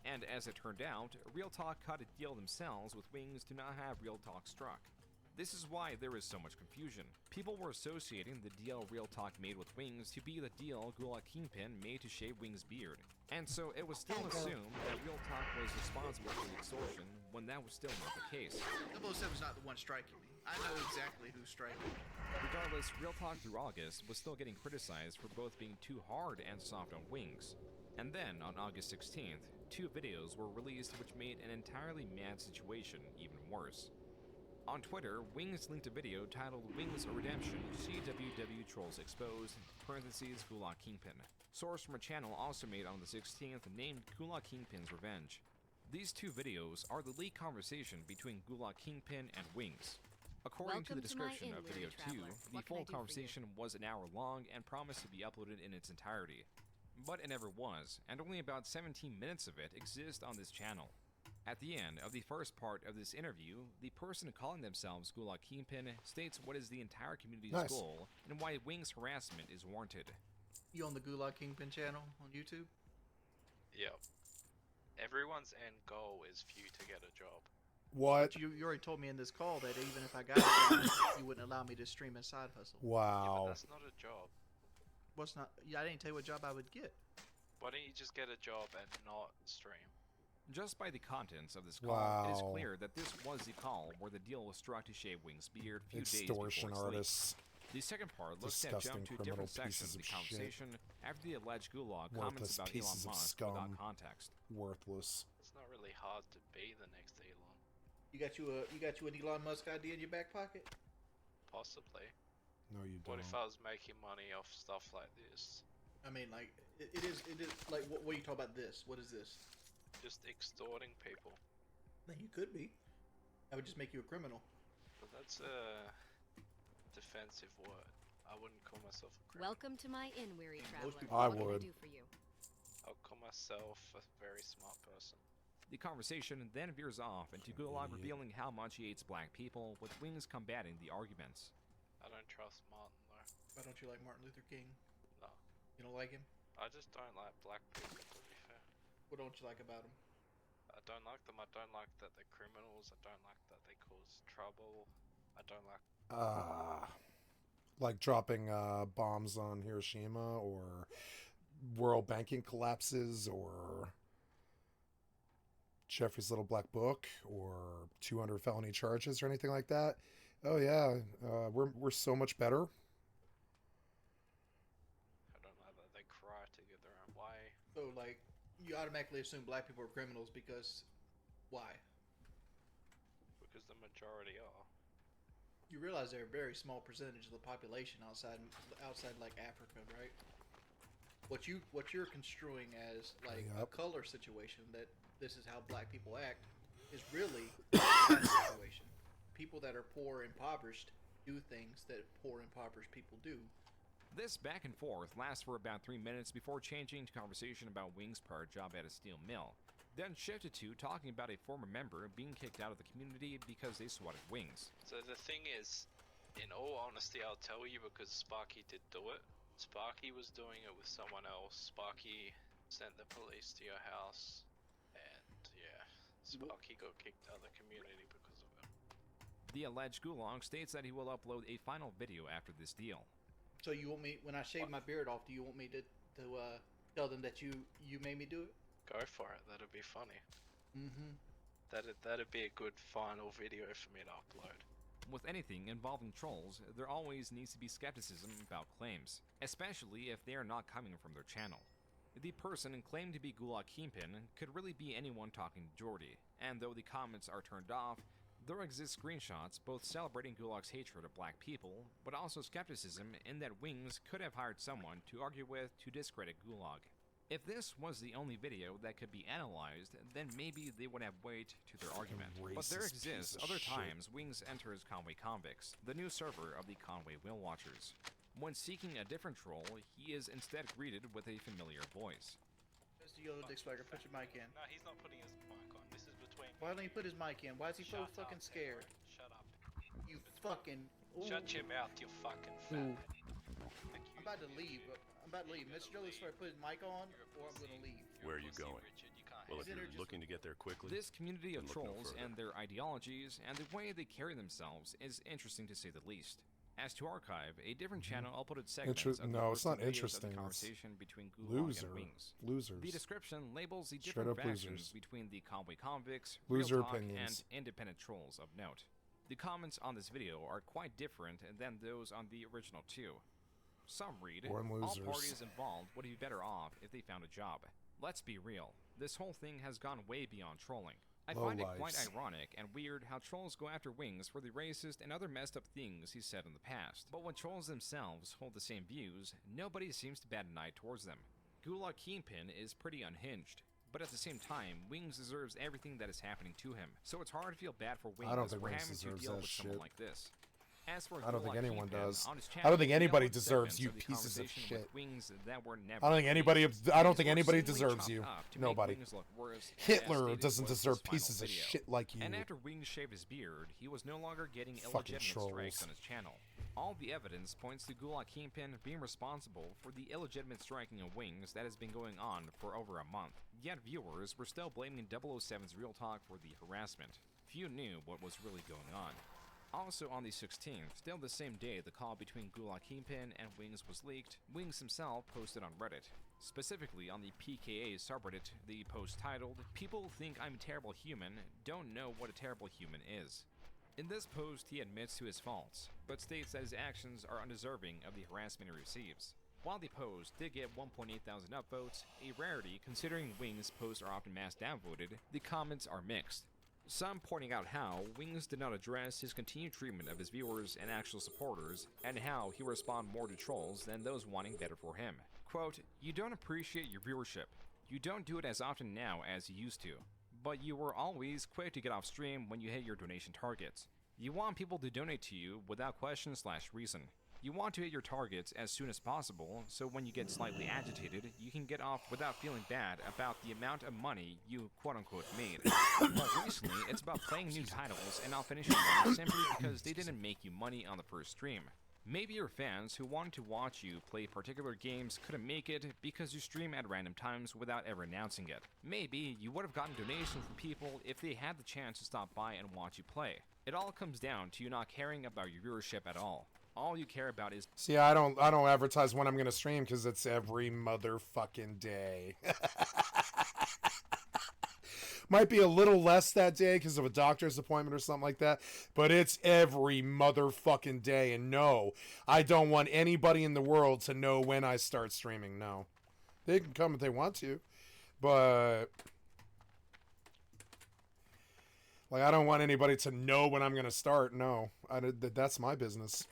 And as it turned out, Real Talk cut a deal themselves with Wings to not have Real Talk struck. This is why there is so much confusion. People were associating the deal Real Talk made with Wings to be the deal Gulag Kingpin made to shave Wings' beard. And so it was still assumed that Real Talk was responsible for the extortion when that was still not the case. 007's not the one striking me. I know exactly who's striking me. Regardless, Real Talk through August was still getting criticized for both being too hard and soft on Wings. And then, on August 16th, 2 videos were released which made an entirely mad situation even worse. On Twitter, Wings linked a video titled Wings Redemption CWW Trolls Exposed, parentheses Gulag Kingpin. Source from a channel also made on the 16th named Gulag Kingpin's Revenge. These 2 videos are the leaked conversation between Gulag Kingpin and Wings. According to the description of video 2, the full conversation was an hour long and promised to be uploaded in its entirety. But it never was, and only about 17 minutes of it exist on this channel. At the end of the first part of this interview, the person calling themselves Gulag Kingpin states what is the entire community's goal and why Wings harassment is warranted. You on the Gulag Kingpin channel on YouTube? Yep. Everyone's end goal is for you to get a job. What? But you already told me in this call that even if I got a job, you wouldn't allow me to stream a side hustle. Wow. Yeah, but that's not a job. What's not? Yeah, I didn't tell you what job I would get. Why don't you just get a job and not stream? Just by the contents of this call, it is clear that this was the call where the deal was struck to shave Wings' beard a few days before its artists. The second part looks to jump to different sections of the conversation after the alleged Gulag comments about Elon Musk without context. Worthless. It's not really hard to be the next Elon. You got you an Elon Musk idea in your back pocket? Possibly. No, you What don't. if I was making money off stuff like this? I mean, like, it is like, what are you talking about this? What is this? Just extorting people. Then you could be. I would just make you a criminal. But that's a defensive word. I wouldn't call myself a criminal. Welcome to my inn, weary traveler. I What would. can I do for you? I'll call myself a very smart person. The conversation then veers off into Gulag revealing how much he hates black people, with Wings combating the arguments. I don't trust Martin though. Why don't you like Martin Luther King? No. You don't like him? I just don't like black people, to be fair. What don't you like about him? I don't like them. I don't like that they're criminals. I don't like that they cause trouble. I don't like... Like dropping bombs on Hiroshima, or world banking collapses, or Jeffrey's Little Black Book, or 200 felony charges, or anything like that. Oh yeah, we're so much better. I don't like that they cry to get their own way. So, like, you automatically assume black people are criminals because... Why? Because the majority are. You realize they're a very small percentage of the population outside like Africa, right? What you're construing as like a color situation, that this is how black people act, is really a situation. People that are poor, impoverished, do things that poor, impoverished people do. This back and forth lasts for about 3 minutes before changing to conversation about Wings' prior job at a steel mill, then shifted to talking about a former member being kicked out of the community because they swatted Wings. So the thing is, in all honesty, I'll tell you, because Sparky did do it. Sparky was doing it with someone else. Sparky sent the police to your house, and yeah, Sparky got kicked out of the community because of it. The alleged Gulag states that he will upload a final video after this deal. So you want me, when I shave my beard off, do you want me to tell them that you made me do it? Go for it. That'd be funny. Mm-hmm. That'd be a good final video for me to upload. With anything involving trolls, there always needs to be skepticism about claims, especially if they are not coming from their channel. The person claimed to be Gulag Kingpin could really be anyone talking to Jordy, and though the comments are turned off, There exist screenshots both celebrating Gulag's hatred of black people, but also skepticism in that Wings could have hired someone to argue with to discredit Gulag. If this was the only video that could be analyzed, then maybe they would have weight to their argument. But there Racist exists piece of other shit. times Wings enters Conway Convicts, the new server of the Conway Whale Watchers. When seeking a different troll, he is instead greeted with a familiar voice. Mr. Yellow Dick Swagger, put your mic in. No, he's not putting his mic on. This is between. Why don't he put his mic in? Why is he so fucking scared? Shut up. You fucking. Shut your mouth, you fucking fat. I'm about to leave. Mr. Yellow Dick Swagger, put his mic on, or I'm gonna leave. Where are you going? Well, if you're looking to get there quickly, This community of then look no trolls further. and their ideologies and the way they carry themselves is interesting to say the least. As to Archive, a different channel uploaded segments of the No, it's not videos of the interesting. It's conversation between Gulag loser. and Wings. Losers. The description labels the Straight different up factions losers. between the Conway Convicts, Loser Real Talk, opinions. and independent trolls of note. The comments on this video are quite different than those on the original two. Some read, Born all losers. parties involved would be better off if they found a job. Let's be real, this whole thing has gone way beyond trolling. I find it quite Lowlifes. ironic and weird how trolls go after Wings for the racist and other messed up things he said in the past. But when trolls themselves hold the same views, nobody seems to bat an eye towards them. Gulag Kingpin is pretty unhinged, but at the same time, Wings deserves everything that is happening to him. So it's hard to feel bad for Wings I don't think for Wings having to deserves deal that with someone shit. like this. As for I don't think Gulag anyone Kingpin, does. on his I channel, don't think he anybody uploads deserves segments you of the pieces of conversation shit. with Wings that were never I don't think anybody. created. I don't These think were anybody simply deserves chopped you. up to make Nobody. Wings look worse, and as Hitler stated doesn't was deserve his final pieces of video. shit like you. And after Wings shaved his beard, he was no longer getting Fucking illegitimate strikes trolls. on his channel. All the evidence points to Gulag Kingpin being responsible for the illegitimate striking of Wings that has been going on for over a month. Yet viewers were still blaming 007's Real Talk for the harassment. Few knew what was really going on. Also on the 16th, still the same day the call between Gulag Kingpin and Wings was leaked, Wings himself posted on Reddit. Specifically on the PKA subreddit, the post titled, "People think I'm a terrible human, don't know what a terrible human is." In this post, he admits to his faults, but states that his actions are undeserving of the harassment he receives. While the post did get 1.8 thousand upvotes, a rarity considering Wings' posts are often mass downvoted, the comments are mixed. Some pointing out how Wings did not address his continued treatment of his viewers and actual supporters, and how he will respond more to trolls than those wanting better for him. Quote, "You don't appreciate your viewership. You don't do it as often now as you used to. But you were always quick to get off stream when you hit your donation targets. You want people to donate to you without question/reason. You want to hit your targets as soon as possible, so when you get slightly agitated, you can get off without feeling bad about the amount of money you quote-unquote made. But recently, it's about playing new titles and not finishing them simply because they didn't make you money on the first stream. Maybe your fans who wanted to watch you play particular games couldn't make it because you stream at random times without ever announcing it. Maybe you would have gotten donations from people if they had the chance to stop by and watch you play. It all comes down to you not caring about your viewership at all. All you care about is See, I don't advertise when I'm gonna stream because it's every motherfucking day. Might be a little less that day because of a doctor's appointment or something like that, but it's every motherfucking day. And no, I don't want anybody in the world to know when I start streaming. No, they can come if they want to, but like I don't want anybody to know when I'm gonna start. No, that's my business.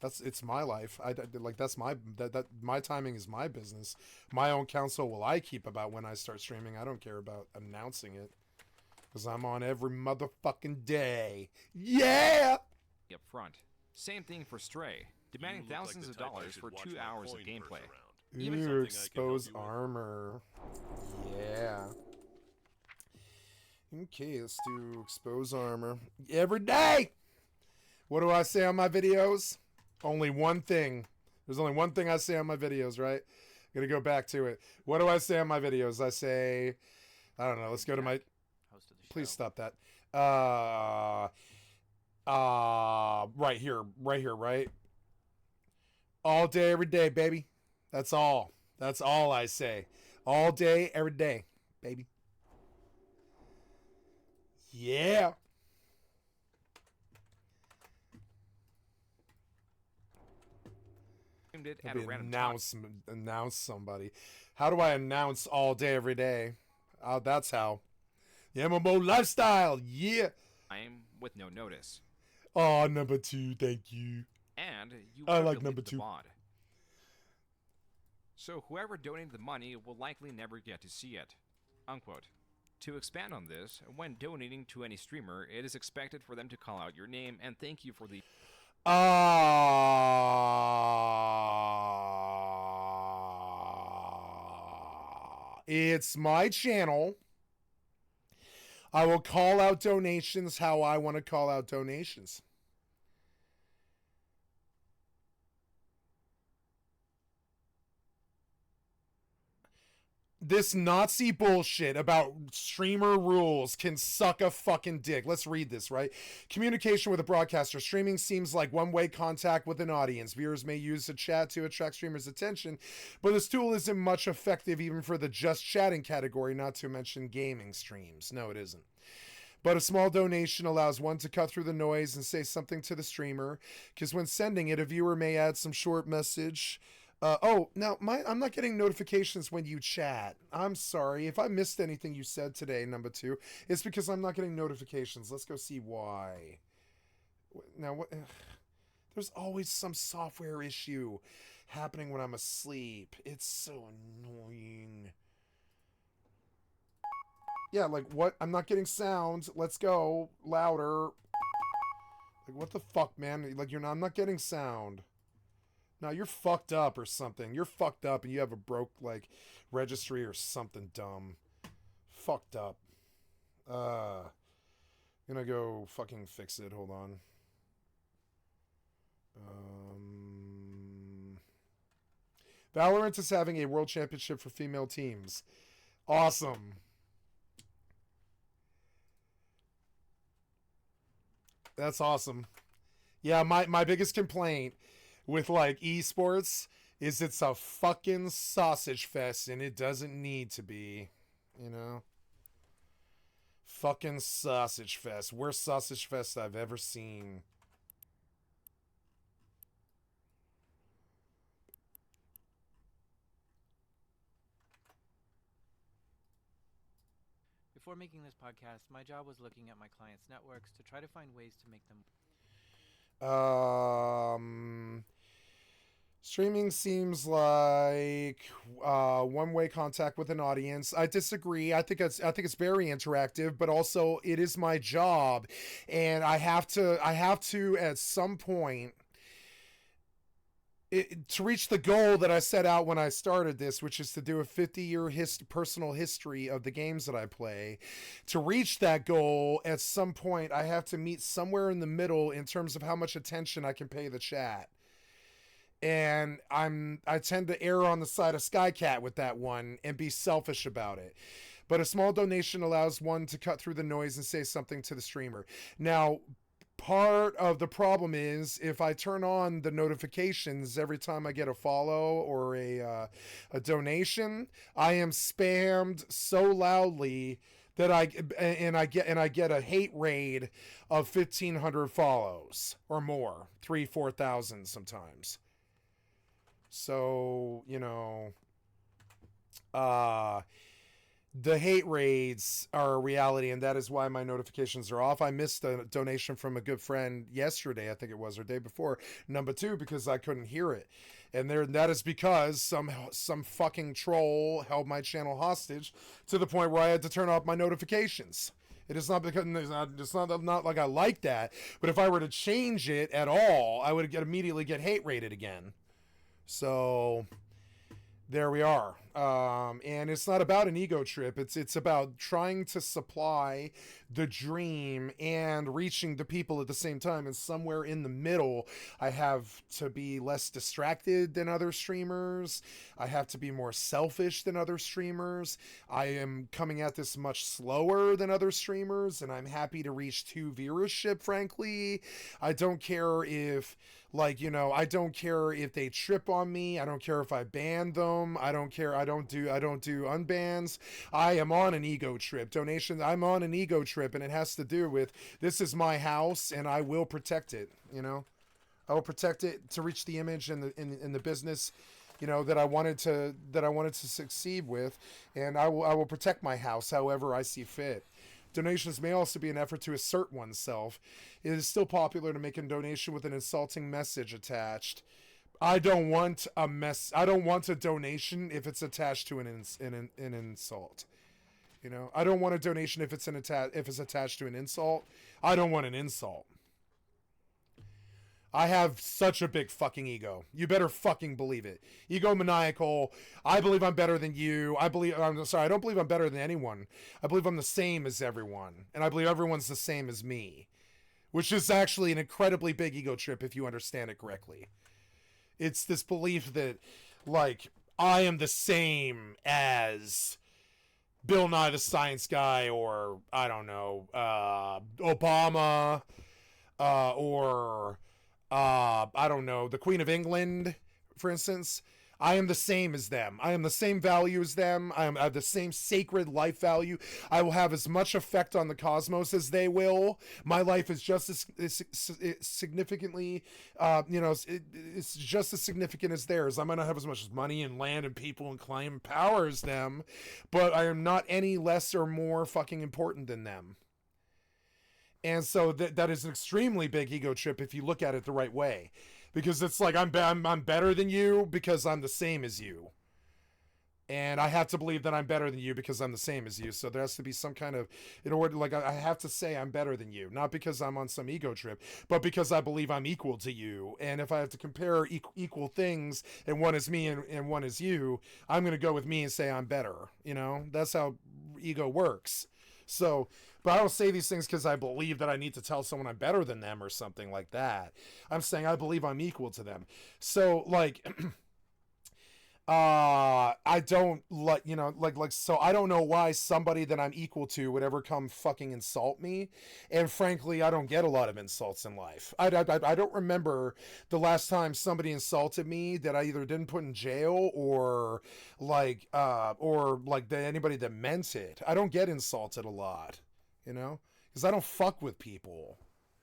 It's my life. That's my timing is my business. My own counsel will I keep about when I start streaming. I don't care about announcing it because I'm on every motherfucking day. Yeah. up front. Same thing for Stray, demanding thousands of dollars for 2 hours of gameplay. Ooh, expose armor. Yeah. Okay, let's do expose armor every day. What do I say on my videos? Only one thing. There's only one thing I say on my videos, right? Gonna go back to it. What do I say on my videos? I say, I don't know. Let's go to my. Please stop that. Right here, right. All day, every day, baby. That's all. That's all I say. All day, every day, baby. Yeah. It at a random announce somebody. How do I announce all day, every day? That's how. The MMO lifestyle, yeah. with no notice. Oh, number 2, thank you. And you I would have like deleted number the 2. VOD. So whoever donated the money will likely never get to see it. Unquote. To expand on this, when donating to any streamer, it is expected for them to call out your name and thank you for the... It's my channel. I will call out donations how I want to call out donations. This Nazi bullshit about streamer rules can suck a fucking dick. Let's read this, right? Communication with a broadcaster. Streaming seems like one-way contact with an audience. Viewers may use the chat to attract streamers' attention, but this tool isn't much effective even for the just chatting category, not to mention gaming streams. No, it isn't. But a small donation allows one to cut through the noise and say something to the streamer, because when sending it, a viewer may add some short message. Now I'm not getting notifications when you chat. I'm sorry. If I missed anything you said today, number 2, it's because I'm not getting notifications. Let's go see why. Now, what? There's always some software issue happening when I'm asleep. It's so annoying. Yeah, like what? I'm not getting sound. Let's go louder. Like what the fuck, man? Like I'm not getting sound. No, you're fucked up or something. You're fucked up and you have a broke, like, registry or something dumb. Fucked up. Gonna go fucking fix it. Hold on. Valorant is having a world championship for female teams. Awesome. That's awesome. Yeah, my biggest complaint with like esports is it's a fucking sausage fest and it doesn't need to be, you know? Fucking sausage fest. Worst sausage fest I've ever seen. Before making this podcast, my job was looking at my clients' networks to try to find ways to make them... Streaming seems like one-way contact with an audience. I disagree. I think it's very interactive, but also it is my job, and I have to at some point to reach the goal that I set out when I started this, which is to do a 50-year personal history of the games that I play. To reach that goal, at some point, I have to meet somewhere in the middle in terms of how much attention I can pay the chat. And I tend to err on the side of Skycat with that one and be selfish about it. But a small donation allows one to cut through the noise and say something to the streamer. Now, part of the problem is if I turn on the notifications every time I get a follow or a donation, I am spammed so loudly that I get a hate raid of 1,500 follows or more, 3,000-4,000 sometimes. So, you know, the hate raids are a reality, and that is why my notifications are off. I missed a donation from a good friend yesterday, I think it was, or day before, number 2, because I couldn't hear it. And that is because some fucking troll held my channel hostage to the point where I had to turn off my notifications. It is not because it's not like I like that, but if I were to change it at all, I would immediately get hate raided again. So there we are. And it's not about an ego trip. It's about trying to supply the dream and reaching the people at the same time. And somewhere in the middle, I have to be less distracted than other streamers. I have to be more selfish than other streamers. I am coming at this much slower than other streamers, and I'm happy to reach 2 viewership, frankly. I don't care if... I don't care if they trip on me. I don't care if I ban them. I don't care. I don't do unbans. I am on an ego trip. Donations. I'm on an ego trip, and it has to do with this is my house, and I will protect it. You know, I will protect it to reach the image and the business, you know, that I wanted to succeed with, and I will protect my house however I see fit. Donations may also be an effort to assert oneself. It is still popular to make a donation with an insulting message attached. I don't want a donation if it's attached to an insult. You know, I don't want a donation if it's attached to an insult. I don't want an insult. I have such a big fucking ego. You better fucking believe it. Egomaniacal. I believe I'm better than you. I don't believe I'm better than anyone. I believe I'm the same as everyone. And I believe everyone's the same as me. Which is actually an incredibly big ego trip if you understand it correctly. It's this belief that, like, I am the same as Bill Nye the Science Guy, or, I don't know, Obama, or... I don't know, the Queen of England, for instance. I am the same as them. I am the same value as them. I have the same sacred life value. I will have as much effect on the cosmos as they will. My life is just as significantly, it's just as significant as theirs. I might not have as much money and land and people and claim power as them, but I am not any less or more fucking important than them. And so that is an extremely big ego trip if you look at it the right way, because it's like I'm better than you because I'm the same as you, and I have to believe that I'm better than you because I'm the same as you. So there has to be some kind of, in order, like, I have to say I'm better than you, not because I'm on some ego trip, but because I believe I'm equal to you. And if I have to compare equal things, and one is me and one is you, I'm gonna go with me and say I'm better. You know, that's how ego works. So, but I don't say these things because I believe that I need to tell someone I'm better than them or something like that. I'm saying I believe I'm equal to them. So, like, I don't like, so I don't know why somebody that I'm equal to would ever come fucking insult me. And frankly, I don't get a lot of insults in life. I don't remember the last time somebody insulted me that I either didn't put in jail or anybody that meant it. I don't get insulted a lot, because I don't fuck with people.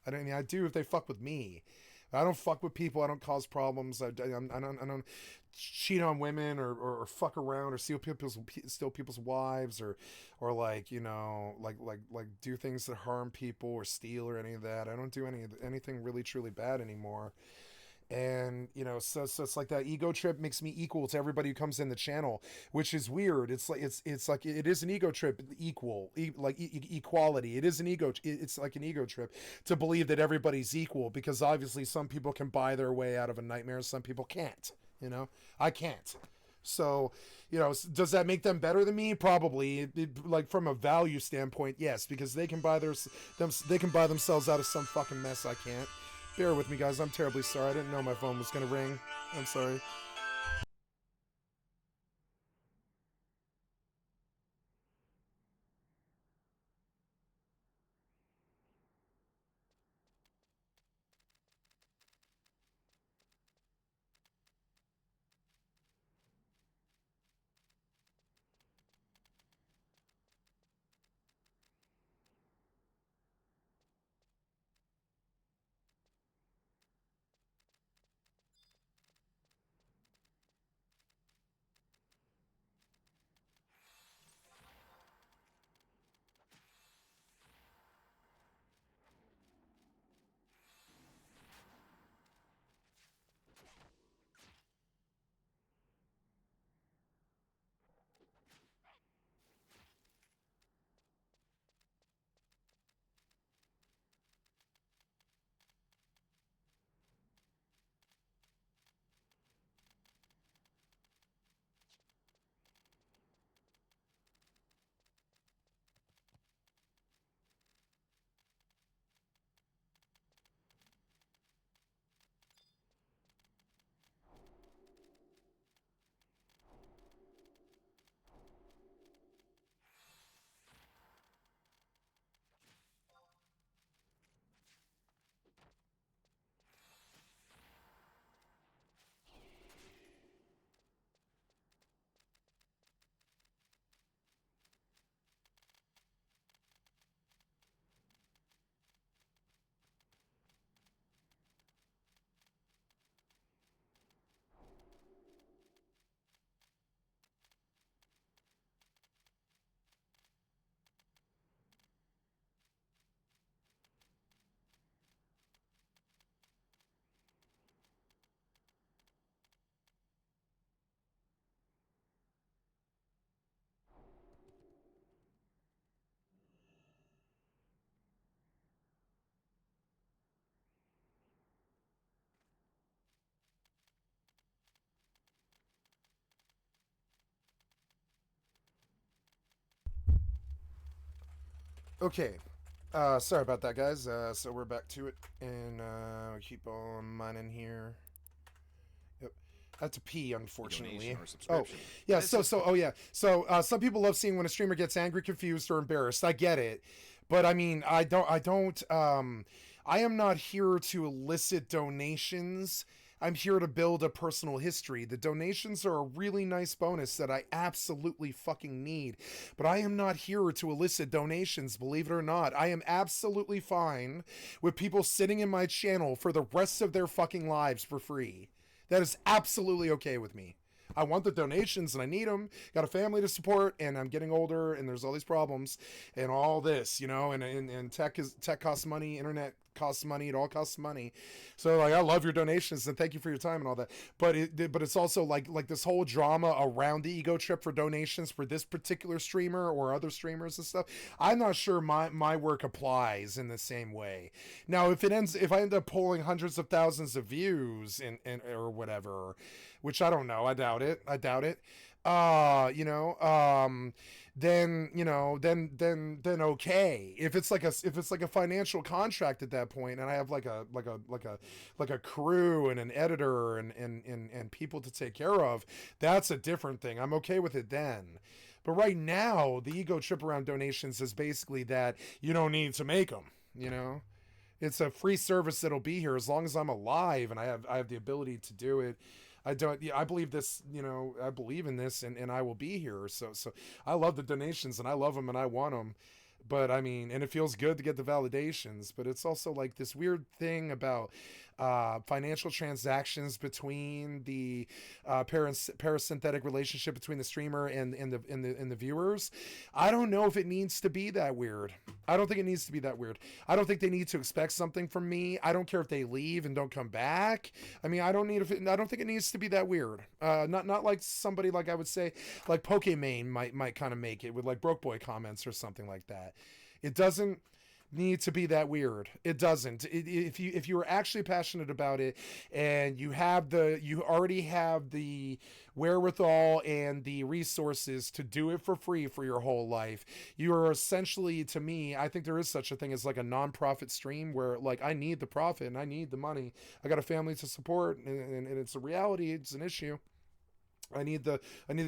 I do if they fuck with me. I don't fuck with people. I don't cause problems. I don't cheat on women or fuck around or steal people's wives or do things that harm people or steal or any of that. I don't do anything really truly bad anymore. And so it's like that ego trip makes me equal to everybody who comes in the channel, which is weird. It's like it is an ego trip, equality. It is an ego. It's like an ego trip to believe that everybody's equal, because obviously some people can buy their way out of a nightmare, some people can't. I can't. So, does that make them better than me? Probably. Like from a value standpoint, yes, because they can buy themselves out of some fucking mess I can't. Bear with me, guys. I'm terribly sorry. I didn't know my phone was going to ring. I'm sorry. Okay. Sorry about that, guys. So we're back to it, and we keep on mining here. Yep. I have to pee, unfortunately. Donation or Oh, subscription. yeah. This So, is- so, oh, yeah. So, some people love seeing when a streamer gets angry, confused, or embarrassed. I get it, but I mean, I don't. I am not here to elicit donations. I'm here to build a personal history. The donations are a really nice bonus that I absolutely fucking need. But I am not here to elicit donations, believe it or not. I am absolutely fine with people sitting in my channel for the rest of their fucking lives for free. That is absolutely okay with me. I want the donations and I need them. Got a family to support and I'm getting older and there's all these problems and all this, you know, and tech costs money, internet costs money, it all costs money. So like I love your donations and thank you for your time and all that. But it's also like this whole drama around the ego trip for donations for this particular streamer or other streamers and stuff. I'm not sure my work applies in the same way. Now if I end up pulling hundreds of thousands of views and or whatever, which I don't know, I doubt it. You know, then you know, then okay. If it's like a financial contract at that point, and I have like a crew and an editor and people to take care of, that's a different thing. I'm okay with it then. But right now, the ego trip around donations is basically that you don't need to make them. You know, it's a free service that'll be here as long as I'm alive and I have the ability to do it. I believe this, you know, I believe in this and I will be here. So I love the donations and I love them and I want them. But I mean, and it feels good to get the validations, but it's also like this weird thing about financial transactions between the parasynthetic relationship between the streamer and the viewers. I don't know if it needs to be that weird. I don't think it needs to be that weird. I don't think they need to expect something from me. I don't care if they leave and don't come back. I mean, I don't think it needs to be that weird. Not like somebody like I would say like Pokemane might kind of make it with like broke boy comments or something like that. It doesn't need to be that weird. It doesn't. If you are actually passionate about it and you already have the wherewithal and the resources to do it for free for your whole life, you are essentially, to me, I think there is such a thing as like a non-profit stream where like I need the profit and I need the money. I got a family to support and it's a reality. It's an issue. I need the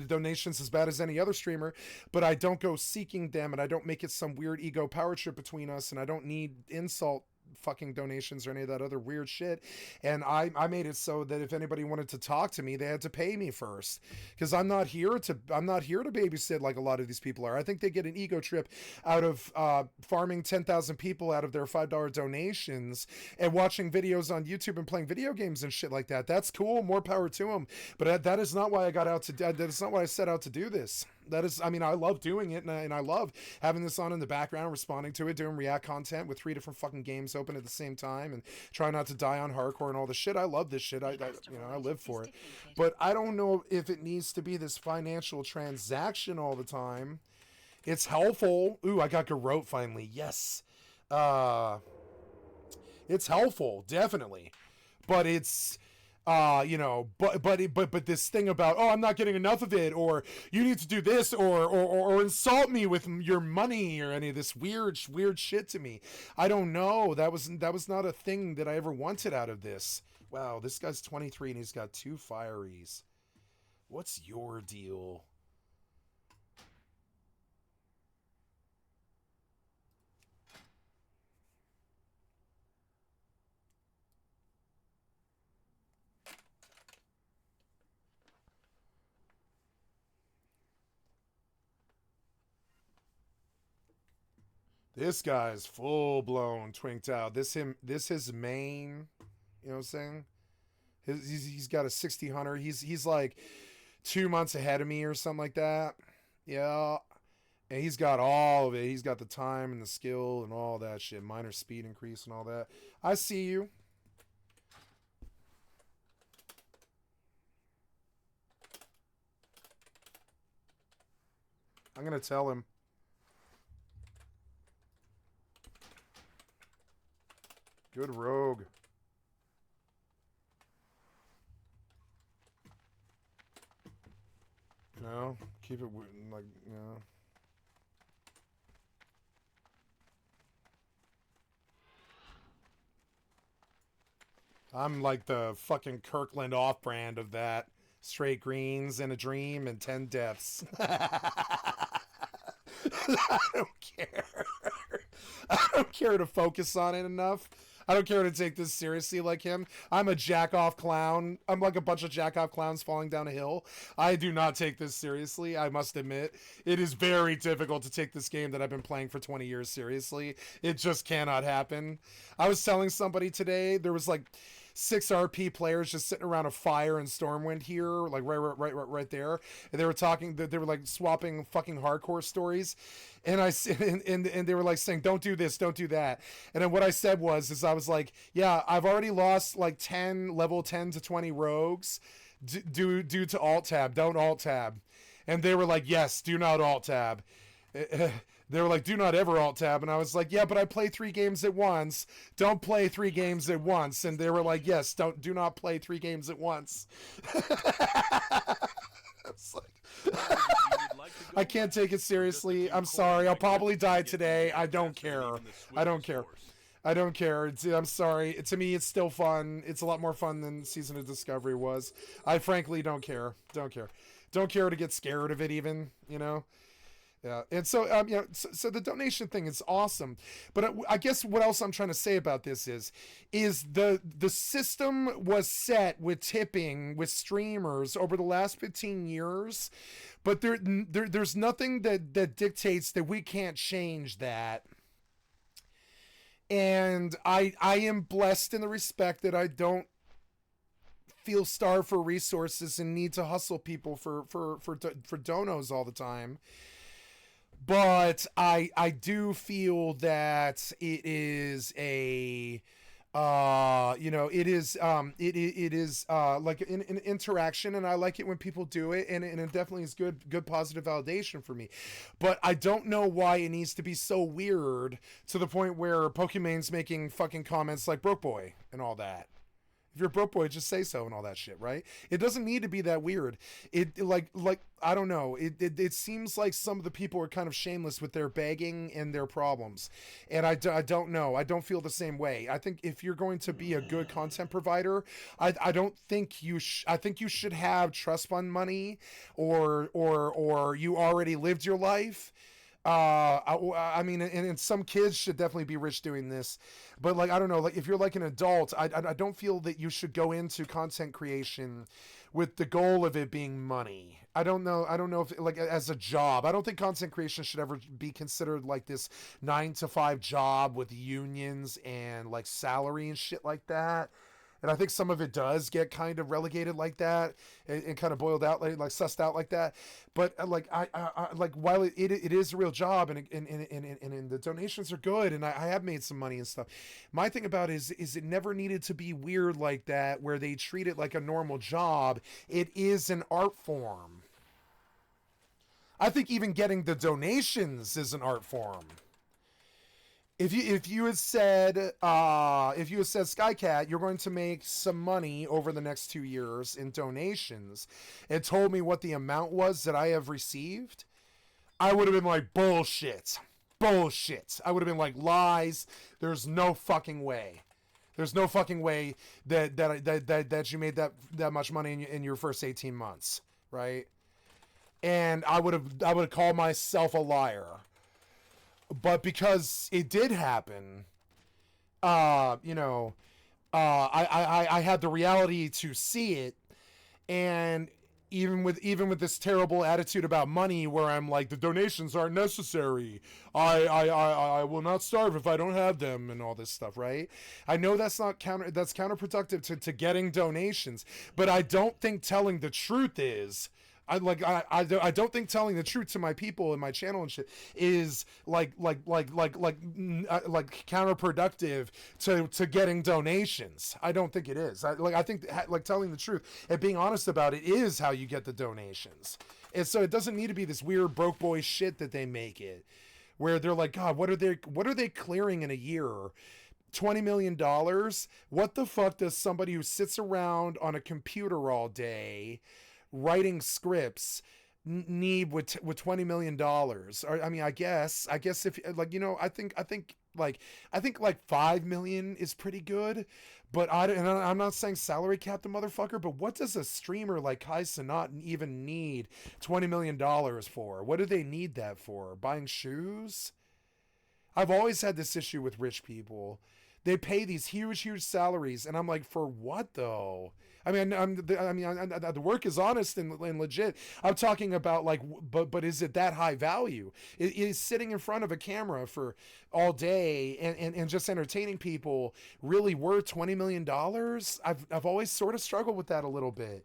donations as bad as any other streamer, but I don't go seeking them and I don't make it some weird ego power trip between us and I don't need insult fucking donations or any of that other weird shit. And I made it so that if anybody wanted to talk to me, they had to pay me first, because I'm not here to babysit like a lot of these people are. I think they get an ego trip out of farming 10,000 people out of their $5 donations and watching videos on YouTube and playing video games and shit like that. That's cool, more power to them, but that is not why I got out to that is not why I set out to do this. That is, I mean, I love doing it, and I love having this on in the background, responding to it, doing react content with 3 different fucking games open at the same time, and trying not to die on hardcore and all this shit. I love this shit. I live for it. But I don't know if it needs to be this financial transaction all the time. It's helpful. Ooh, I got Garrote finally. Yes. It's helpful, definitely. But it's... you know, but this thing about, oh, I'm not getting enough of it, or you need to do this, or insult me with your money, or any of this weird shit to me. I don't know. That was not a thing that I ever wanted out of this. Wow, this guy's 23 and he's got 2 fireys. What's your deal? This guy's full blown twinked out. This his main, you know what I'm saying? He's got a 60 hunter. He's like 2 months ahead of me or something like that. Yeah. And he's got all of it. He's got the time and the skill and all that shit. Minor speed increase and all that. I see you. I'm going to tell him. Good rogue. You know, keep it like, you know. I'm like the fucking Kirkland off-brand of that. Straight greens and a dream and 10 deaths. I don't care. I don't care to focus on it enough. I don't care to take this seriously like him. I'm a jack-off clown. I'm like a bunch of jack-off clowns falling down a hill. I do not take this seriously, I must admit. It is very difficult to take this game that I've been playing for 20 years seriously. It just cannot happen. I was telling somebody today, there was like 6 RP players just sitting around a fire in Stormwind here, like right there. And they were talking, they were like swapping fucking hardcore stories. And and they were like saying, don't do this, don't do that. And then what I said was I was like, yeah, I've already lost like 10 level 10 to 20 rogues due to alt tab. Don't alt tab. And they were like, yes, do not alt tab. They were like, do not ever alt tab. And I was like, yeah, but I play 3 games at once. Don't play 3 games at once. And they were like, yes, do not play 3 games at once. It's like, I can't take it seriously. I'm sorry. I'll probably die today. I don't care. I don't care. I don't care. I'm sorry. To me, it's still fun. It's a lot more fun than Season of Discovery was. I frankly don't care. Don't care. Don't care to get scared of it even, you know? Yeah, and so you know, so the donation thing is awesome, but I guess what else I'm trying to say about this is the system was set with tipping with streamers over the last 15 years, but there's nothing that dictates that we can't change that. And I am blessed in the respect that I don't feel starved for resources and need to hustle people for donos all the time. But I do feel that it is a you know, it is like an interaction, and I like it when people do it, and it definitely is good positive validation for me. But I don't know why it needs to be so weird to the point where Pokemon's making fucking comments like broke boy and all that. If you're a broke boy, just say so and all that shit, right? It doesn't need to be that weird. It like I don't know. It seems like some of the people are kind of shameless with their begging and their problems, and I don't know. I don't feel the same way. I think if you're going to be a good content provider, I don't think I think you should have trust fund money, or you already lived your life. I mean, and some kids should definitely be rich doing this, but like, I don't know, like if you're like an adult, I don't feel that you should go into content creation with the goal of it being money. I don't know if like as a job. I don't think content creation should ever be considered like this 9-to-5 job with unions and like salary and shit like that. And I think some of it does get kind of relegated like that and kind of boiled out, like sussed out like that. But like I like, while it is a real job and the donations are good, and I have made some money and stuff. My thing about it is it never needed to be weird like that, where they treat it like a normal job. It is an art form. I think even getting the donations is an art form. If you had said Skycat, you're going to make some money over the next 2 years in donations, and told me what the amount was that I have received, I would have been like, bullshit. I would have been like, lies. There's no fucking way. There's no fucking way that you made that much money in your first 18 months, right? And I would have called myself a liar. But because it did happen, you know, I had the reality to see it, and even with this terrible attitude about money, where I'm like, the donations aren't necessary. I will not starve if I don't have them, and all this stuff, right? I know that's counterproductive to getting donations, but I don't think telling the truth is. I don't think telling the truth to my people and my channel and shit is like counterproductive to getting donations. I don't think it is. I think like telling the truth and being honest about it is how you get the donations. And so it doesn't need to be this weird broke boy shit that they make it, where they're like, God, what are they clearing in a year? $20 million? What the fuck does somebody who sits around on a computer all day writing scripts need with $20 million? Or, I mean, I guess if like, you know, I think like, I think like 5 million is pretty good, but I'm not saying salary cap the motherfucker, but what does a streamer like Kai Cenat even need $20 million for? What do they need that for? Buying shoes? I've always had this issue with rich people. They pay these huge salaries, and I'm like, for what though? I mean, the work is honest and legit. I'm talking about like, but is it that high value? Is sitting in front of a camera for all day and just entertaining people really worth $20 million? I've always sort of struggled with that a little bit.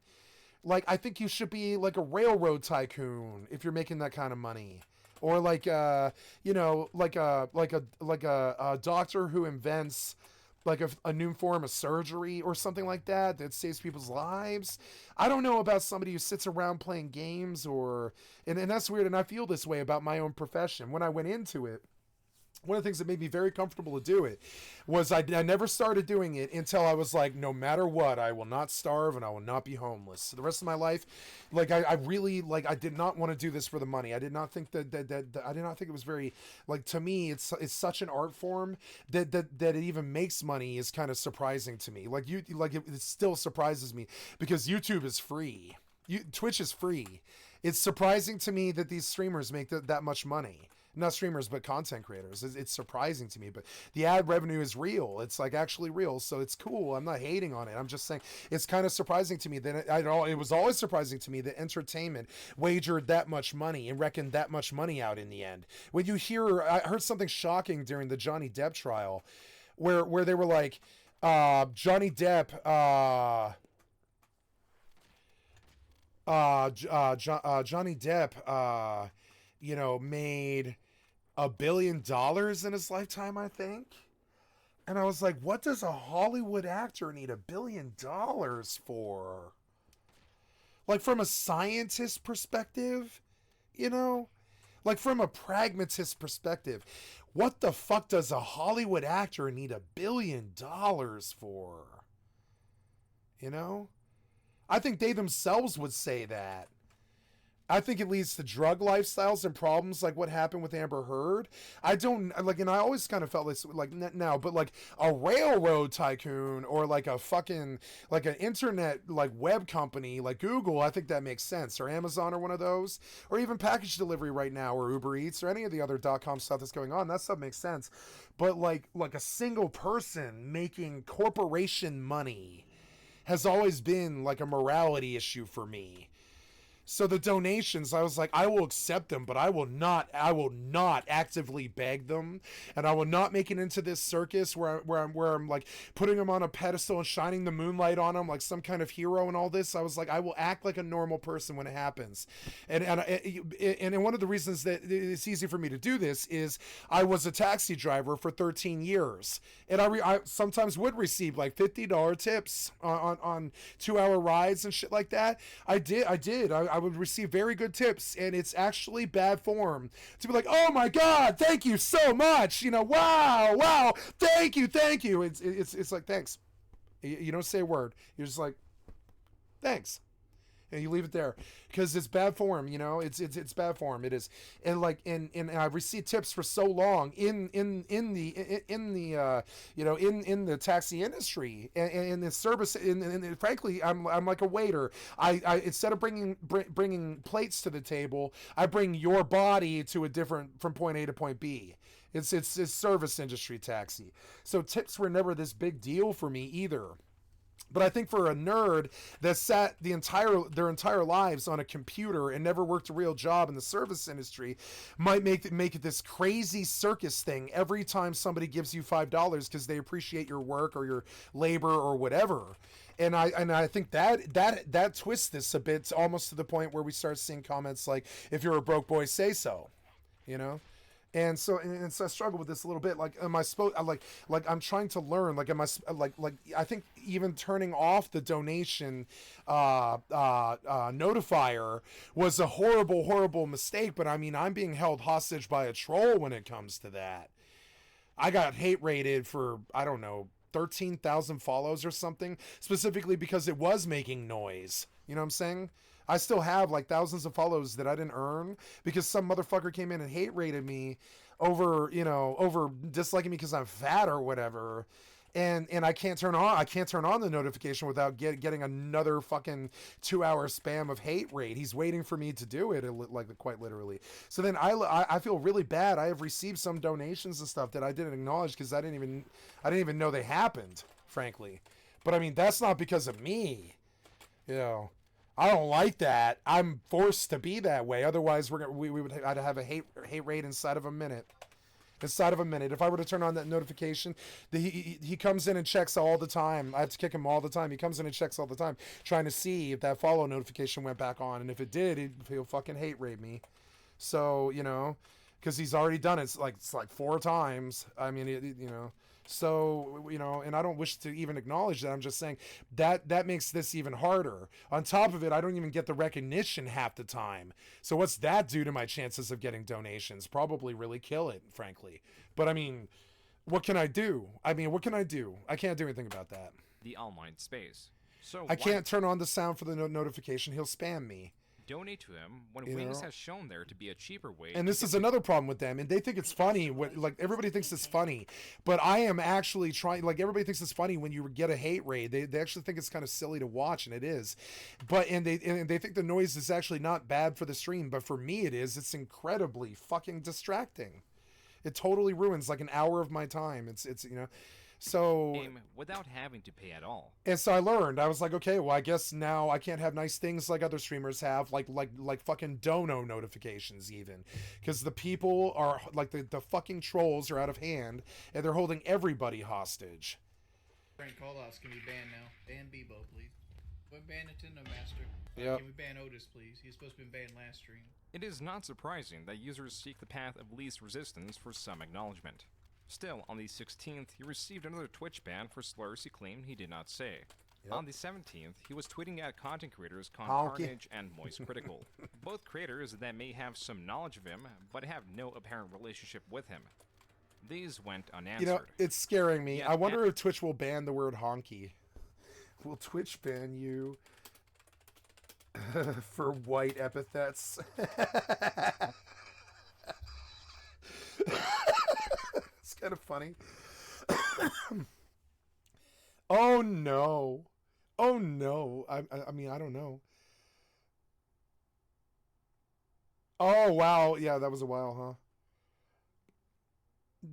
Like, I think you should be like a railroad tycoon if you're making that kind of money. Or like you know, like a doctor who invents like a new form of surgery or something like that saves people's lives. I don't know about somebody who sits around playing games and that's weird, and I feel this way about my own profession. When I went into it, one of the things that made me very comfortable to do it was I never started doing it until I was like, no matter what, I will not starve and I will not be homeless. So the rest of my life, like I really, like, I did not want to do this for the money. I did not think that I did not think it was very, like, to me, it's such an art form that it even makes money is kind of surprising to me. Like it still surprises me because YouTube is free. Twitch is free. It's surprising to me that these streamers make that much money. Not streamers, but content creators. It's surprising to me, but the ad revenue is real. It's like actually real, so it's cool. I'm not hating on it. I'm just saying it's kind of surprising to me that it was always surprising to me that entertainment wagered that much money and reckoned that much money out in the end. When you hear, I heard something shocking during the Johnny Depp trial, where they were like, Johnny Depp, Johnny Depp, you know, made $1 billion in his lifetime, I think. And I was like, what does a Hollywood actor need $1 billion for? Like, from a scientist perspective, you know? Like, from a pragmatist perspective, what the fuck does a Hollywood actor need $1 billion for? You know? I think they themselves would say that. I think it leads to drug lifestyles and problems like what happened with Amber Heard. I don't, like, and I always kind of felt this, like, now, but like a railroad tycoon or like a fucking, like an internet, like, web company like Google, I think that makes sense. Or Amazon or one of those. Or even package delivery right now, or Uber Eats, or any of the other .com stuff that's going on. That stuff makes sense. But like a single person making corporation money has always been like a morality issue for me. So the donations, I was like, I will accept them, but I will not actively beg them, and I will not make it into this circus where I'm like putting them on a pedestal and shining the moonlight on them like some kind of hero and all this. I was like, I will act like a normal person when it happens, and one of the reasons that it's easy for me to do this is I was a taxi driver for 13 years, and I sometimes would receive like $50 tips on 2-hour rides and shit like that. I did. I would receive very good tips, and it's actually bad form to be like, oh my god, thank you so much, you know, wow, thank you. It's like, thanks. You don't say a word. You're just like, thanks, and you leave it there because it's bad form, you know. It's bad form. It is. And like, and I've received tips for so long in the you know, in the taxi industry and in the service, and frankly, I'm like a waiter. I instead of bringing plates to the table, I bring your body to a different, from point A to point B. It's service industry taxi. So tips were never this big deal for me either. But I think for a nerd that sat their entire lives on a computer and never worked a real job in the service industry might make it this crazy circus thing every time somebody gives you $5 because they appreciate your work or your labor or whatever. And I think that twists this a bit, almost to the point where we start seeing comments like, if you're a broke boy, say so, you know? And so I struggle with this a little bit. Like, am I supposed, like I'm trying to learn, like, am I, like, I think even turning off the donation notifier was a horrible mistake. But I mean, I'm being held hostage by a troll when it comes to that. I got hate rated for, I don't know, 13,000 follows or something, specifically because it was making noise. You know what I'm saying? I still have like thousands of follows that I didn't earn because some motherfucker came in and hate rated me over disliking me because I'm fat or whatever. And I can't turn on the notification without getting another fucking 2-hour spam of hate raid. He's waiting for me to do it, like quite literally. So then I feel really bad. I have received some donations and stuff that I didn't acknowledge because I didn't even know they happened, frankly. But I mean, that's not because of me. I don't like that. I'm forced to be that way. Otherwise, I'd have a hate raid inside of a minute. If I were to turn on that notification, he comes in and checks all the time. I have to kick him all the time. He comes in and checks all the time, trying to see if that follow notification went back on. And if it did, he'll fucking hate raid me. So, because he's already done it. It's like 4 times. I mean, So, and I don't wish to even acknowledge that. I'm just saying that makes this even harder. On top of it, I don't even get the recognition half the time. So what's that do to my chances of getting donations? Probably really kill it, frankly. But I mean, what can I do? I can't do anything about that. The online space. So I can't turn on the sound for the notification. He'll spam me. Donate to him when Wings has shown there to be a cheaper way. And this is another problem with them, and they think it's funny. Like everybody thinks it's funny, but I am actually trying. Like everybody thinks it's funny when you get a hate raid. They actually think it's kind of silly to watch, and it is. But they think the noise is actually not bad for the stream, but for me it is. It's incredibly fucking distracting. It totally ruins like an hour of my time. It's So without having to pay at all. And so I learned. I was like, okay, well, I guess now I can't have nice things like other streamers have, like fucking dono notifications even, because the people are like the fucking trolls are out of hand and they're holding everybody hostage. Prank call-outs can be banned now. Ban Bebo, please. Ban Nintendo Master. Yep. Can we ban Otis, please? He's supposed to be banned last stream. It is not surprising that users seek the path of least resistance for some acknowledgement. Still, on the 16th, he received another Twitch ban for slurs he claimed he did not say. Yep. On the 17th, he was tweeting at content creators Carnage and Moist Critical, both creators that may have some knowledge of him, but have no apparent relationship with him. These went unanswered. It's scaring me. I wonder if Twitch will ban the word honky. Will Twitch ban you for white epithets? It's kind of funny. Oh no. I mean, I don't know. Oh wow, yeah, that was a while, huh?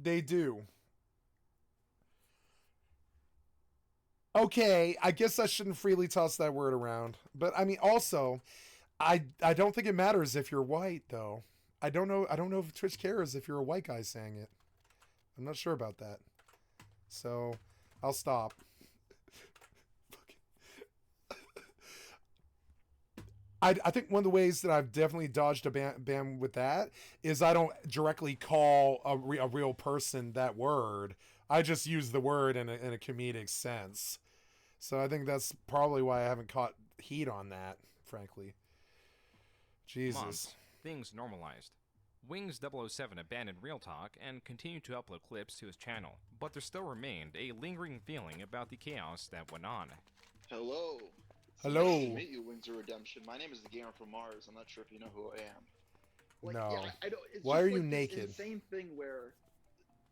They do. Okay, I guess I shouldn't freely toss that word around. But I mean, also, I don't think it matters if you're white, though. I don't know if Twitch cares if you're a white guy saying it. I'm not sure about that. So, I'll stop. I think one of the ways that I've definitely dodged a ban with that is I don't directly call a real person that word. I just use the word in a comedic sense. So I think that's probably why I haven't caught heat on that, frankly. Jesus. Months, things normalized. Wings 007 abandoned Real Talk and continued to upload clips to his channel, but there still remained a lingering feeling about the chaos that went on. Hello. Hello. Nice to meet you, Wings of Redemption. My name is the Gamer from Mars. I'm not sure if you know who I am. Like, no. Yeah, I don't, it's why just are you like naked? This insane thing where,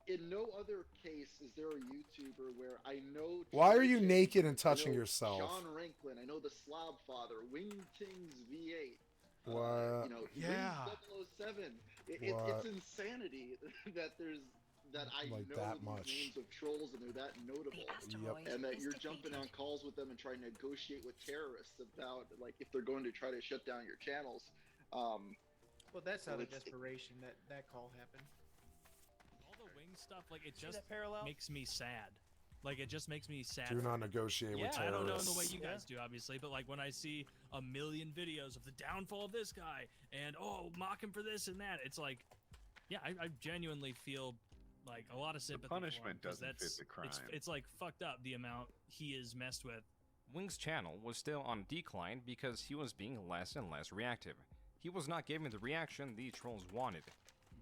in no other case is there a YouTuber where I know. Why are you naked and touching yourself? John Ranklin. I know the Slob Father. Wingtings V8. What? Yeah. Wings 007. It's insanity that I like know that these much. names of trolls and they're that notable, and that you're jumping on calls with them and trying to negotiate with terrorists about like if they're going to try to shut down your channels. Well, that's out of desperation that call happened. All the wing stuff, like it just makes me sad. Like it just makes me sad. Do not negotiate with terrorists. I don't know the way you guys do, obviously, but like when I see a million videos of the downfall of this guy and mock him for this and that, it's like, yeah, I genuinely feel like a lot of sympathy. The punishment for him, doesn't fit the crime. It's like fucked up the amount he is messed with. Wing's channel was still on decline because he was being less and less reactive. He was not giving the reaction the trolls wanted.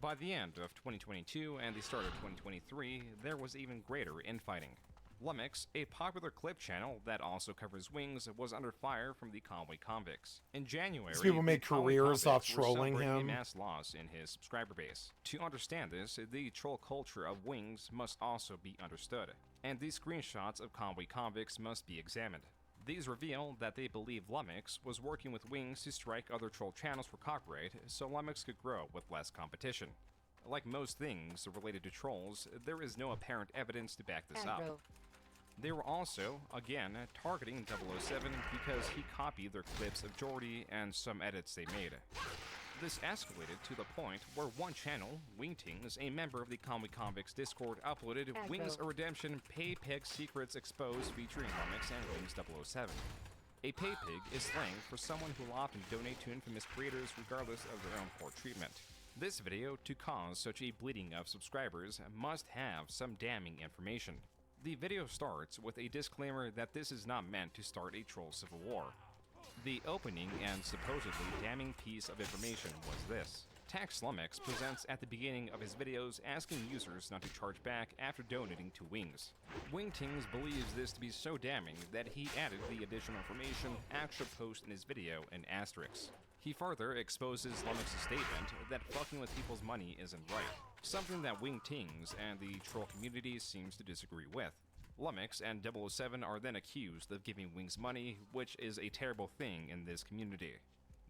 By the end of 2022 and the start of 2023, there was even greater infighting. Lumix, a popular clip channel that also covers Wings, was under fire from the Conway convicts. In January, These people the make Conway careers off convicts were trolling celebrating him. a mass loss in his subscriber base. To understand this, the troll culture of Wings must also be understood, and these screenshots of Conway convicts must be examined. These reveal that they believe Lumix was working with Wings to strike other troll channels for copyright, so Lumix could grow with less competition. Like most things related to trolls, there is no apparent evidence to back this up. They were also, again, targeting 007 because he copied their clips of Jordy and some edits they made. This escalated to the point where one channel, Wingtings, a member of the Conway Convicts Discord, uploaded Wings a Redemption Pay Pig Secrets Exposed featuring Lumix and Wings 007. A pay pig is slang for someone who will often donate to infamous creators regardless of their own poor treatment. This video, to cause such a bleeding of subscribers, must have some damning information. The video starts with a disclaimer that this is not meant to start a troll civil war. The opening and supposedly damning piece of information was this. Tax Lumix presents at the beginning of his videos asking users not to charge back after donating to Wings. Wingtings believes this to be so damning that he added the additional information actual post in his video in asterisks. He further exposes Lumix's statement that fucking with people's money isn't right, something that Wingtings and the troll community seems to disagree with. Lumix and 007 are then accused of giving Wings money, which is a terrible thing in this community.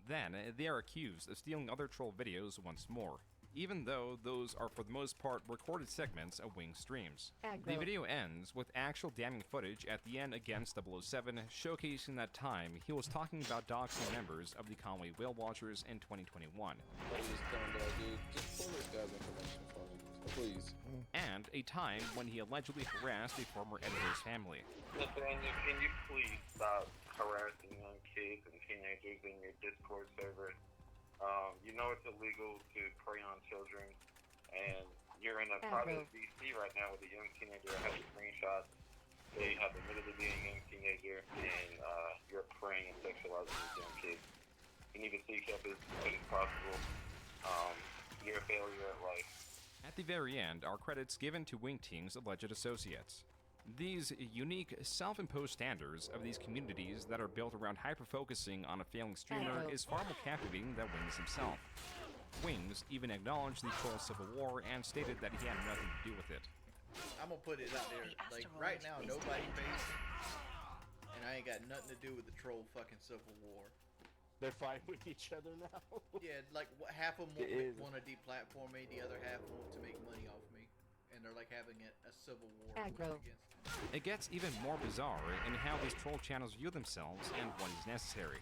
Then, they are accused of stealing other troll videos once more, even though those are for the most part recorded segments of Wings streams. The video ends with actual damning footage at the end against 007, showcasing that time he was talking about doxing members of the Conway Whale Watchers in 2021. Just pull this guy's information for me, please. And a time when he allegedly harassed a former editor's family. Nathaniel, can you please stop harassing young kids and teenagers in your Discord server? You know it's illegal to prey on children, and you're in a private VC right now with a young teenager that has a screenshot. They have admitted to being a young teenager, and you're preying and sexualizing these young kids. You need to seek help as quick as possible. You're a failure at life. At the very end are credits given to Wingtings' alleged associates. These unique, self-imposed standards of these communities that are built around hyper-focusing on a failing streamer is far more captivating than Wings himself. Wings even acknowledged the troll civil war and stated that he had nothing to do with it. I'm gonna put it out there, like, right now, nobody pays, and I ain't got nothing to do with the troll fucking civil war. They're fighting with each other now. Yeah, like, half of them want to deplatform me, the other half want to make money off me, and they're like having a civil war against me. It gets even more bizarre in how these troll channels view themselves and what is necessary.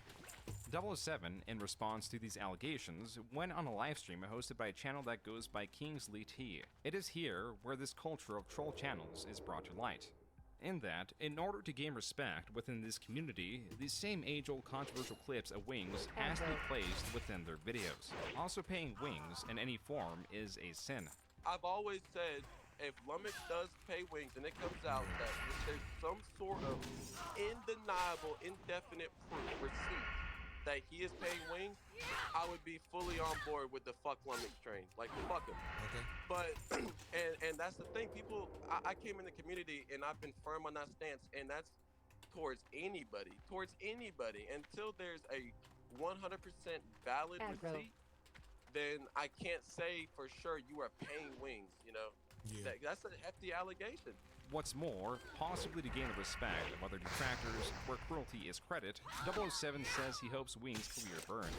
007, in response to these allegations, went on a livestream hosted by a channel that goes by Kingsley T. It is here where this culture of troll channels is brought to light. In that, in order to gain respect within this community, these same age-old controversial clips of Wings has to be placed within their videos. Also paying Wings in any form is a sin. I've always said, if Lumix does pay Wings and it comes out that there's some sort of undeniable, indefinite proof, receipt, that he is paying Wings, I would be fully on board with the fuck Lumix train. Like, fuck him. Okay. But, and that's the thing, people, I came in the community and I've been firm on that stance, and that's towards anybody. Until there's a 100% valid receipt, then I can't say for sure you are paying Wings, you know? Yeah. That's a hefty allegation. What's more, possibly to gain the respect of other detractors where cruelty is credit, 007 says he hopes Wings' career burns.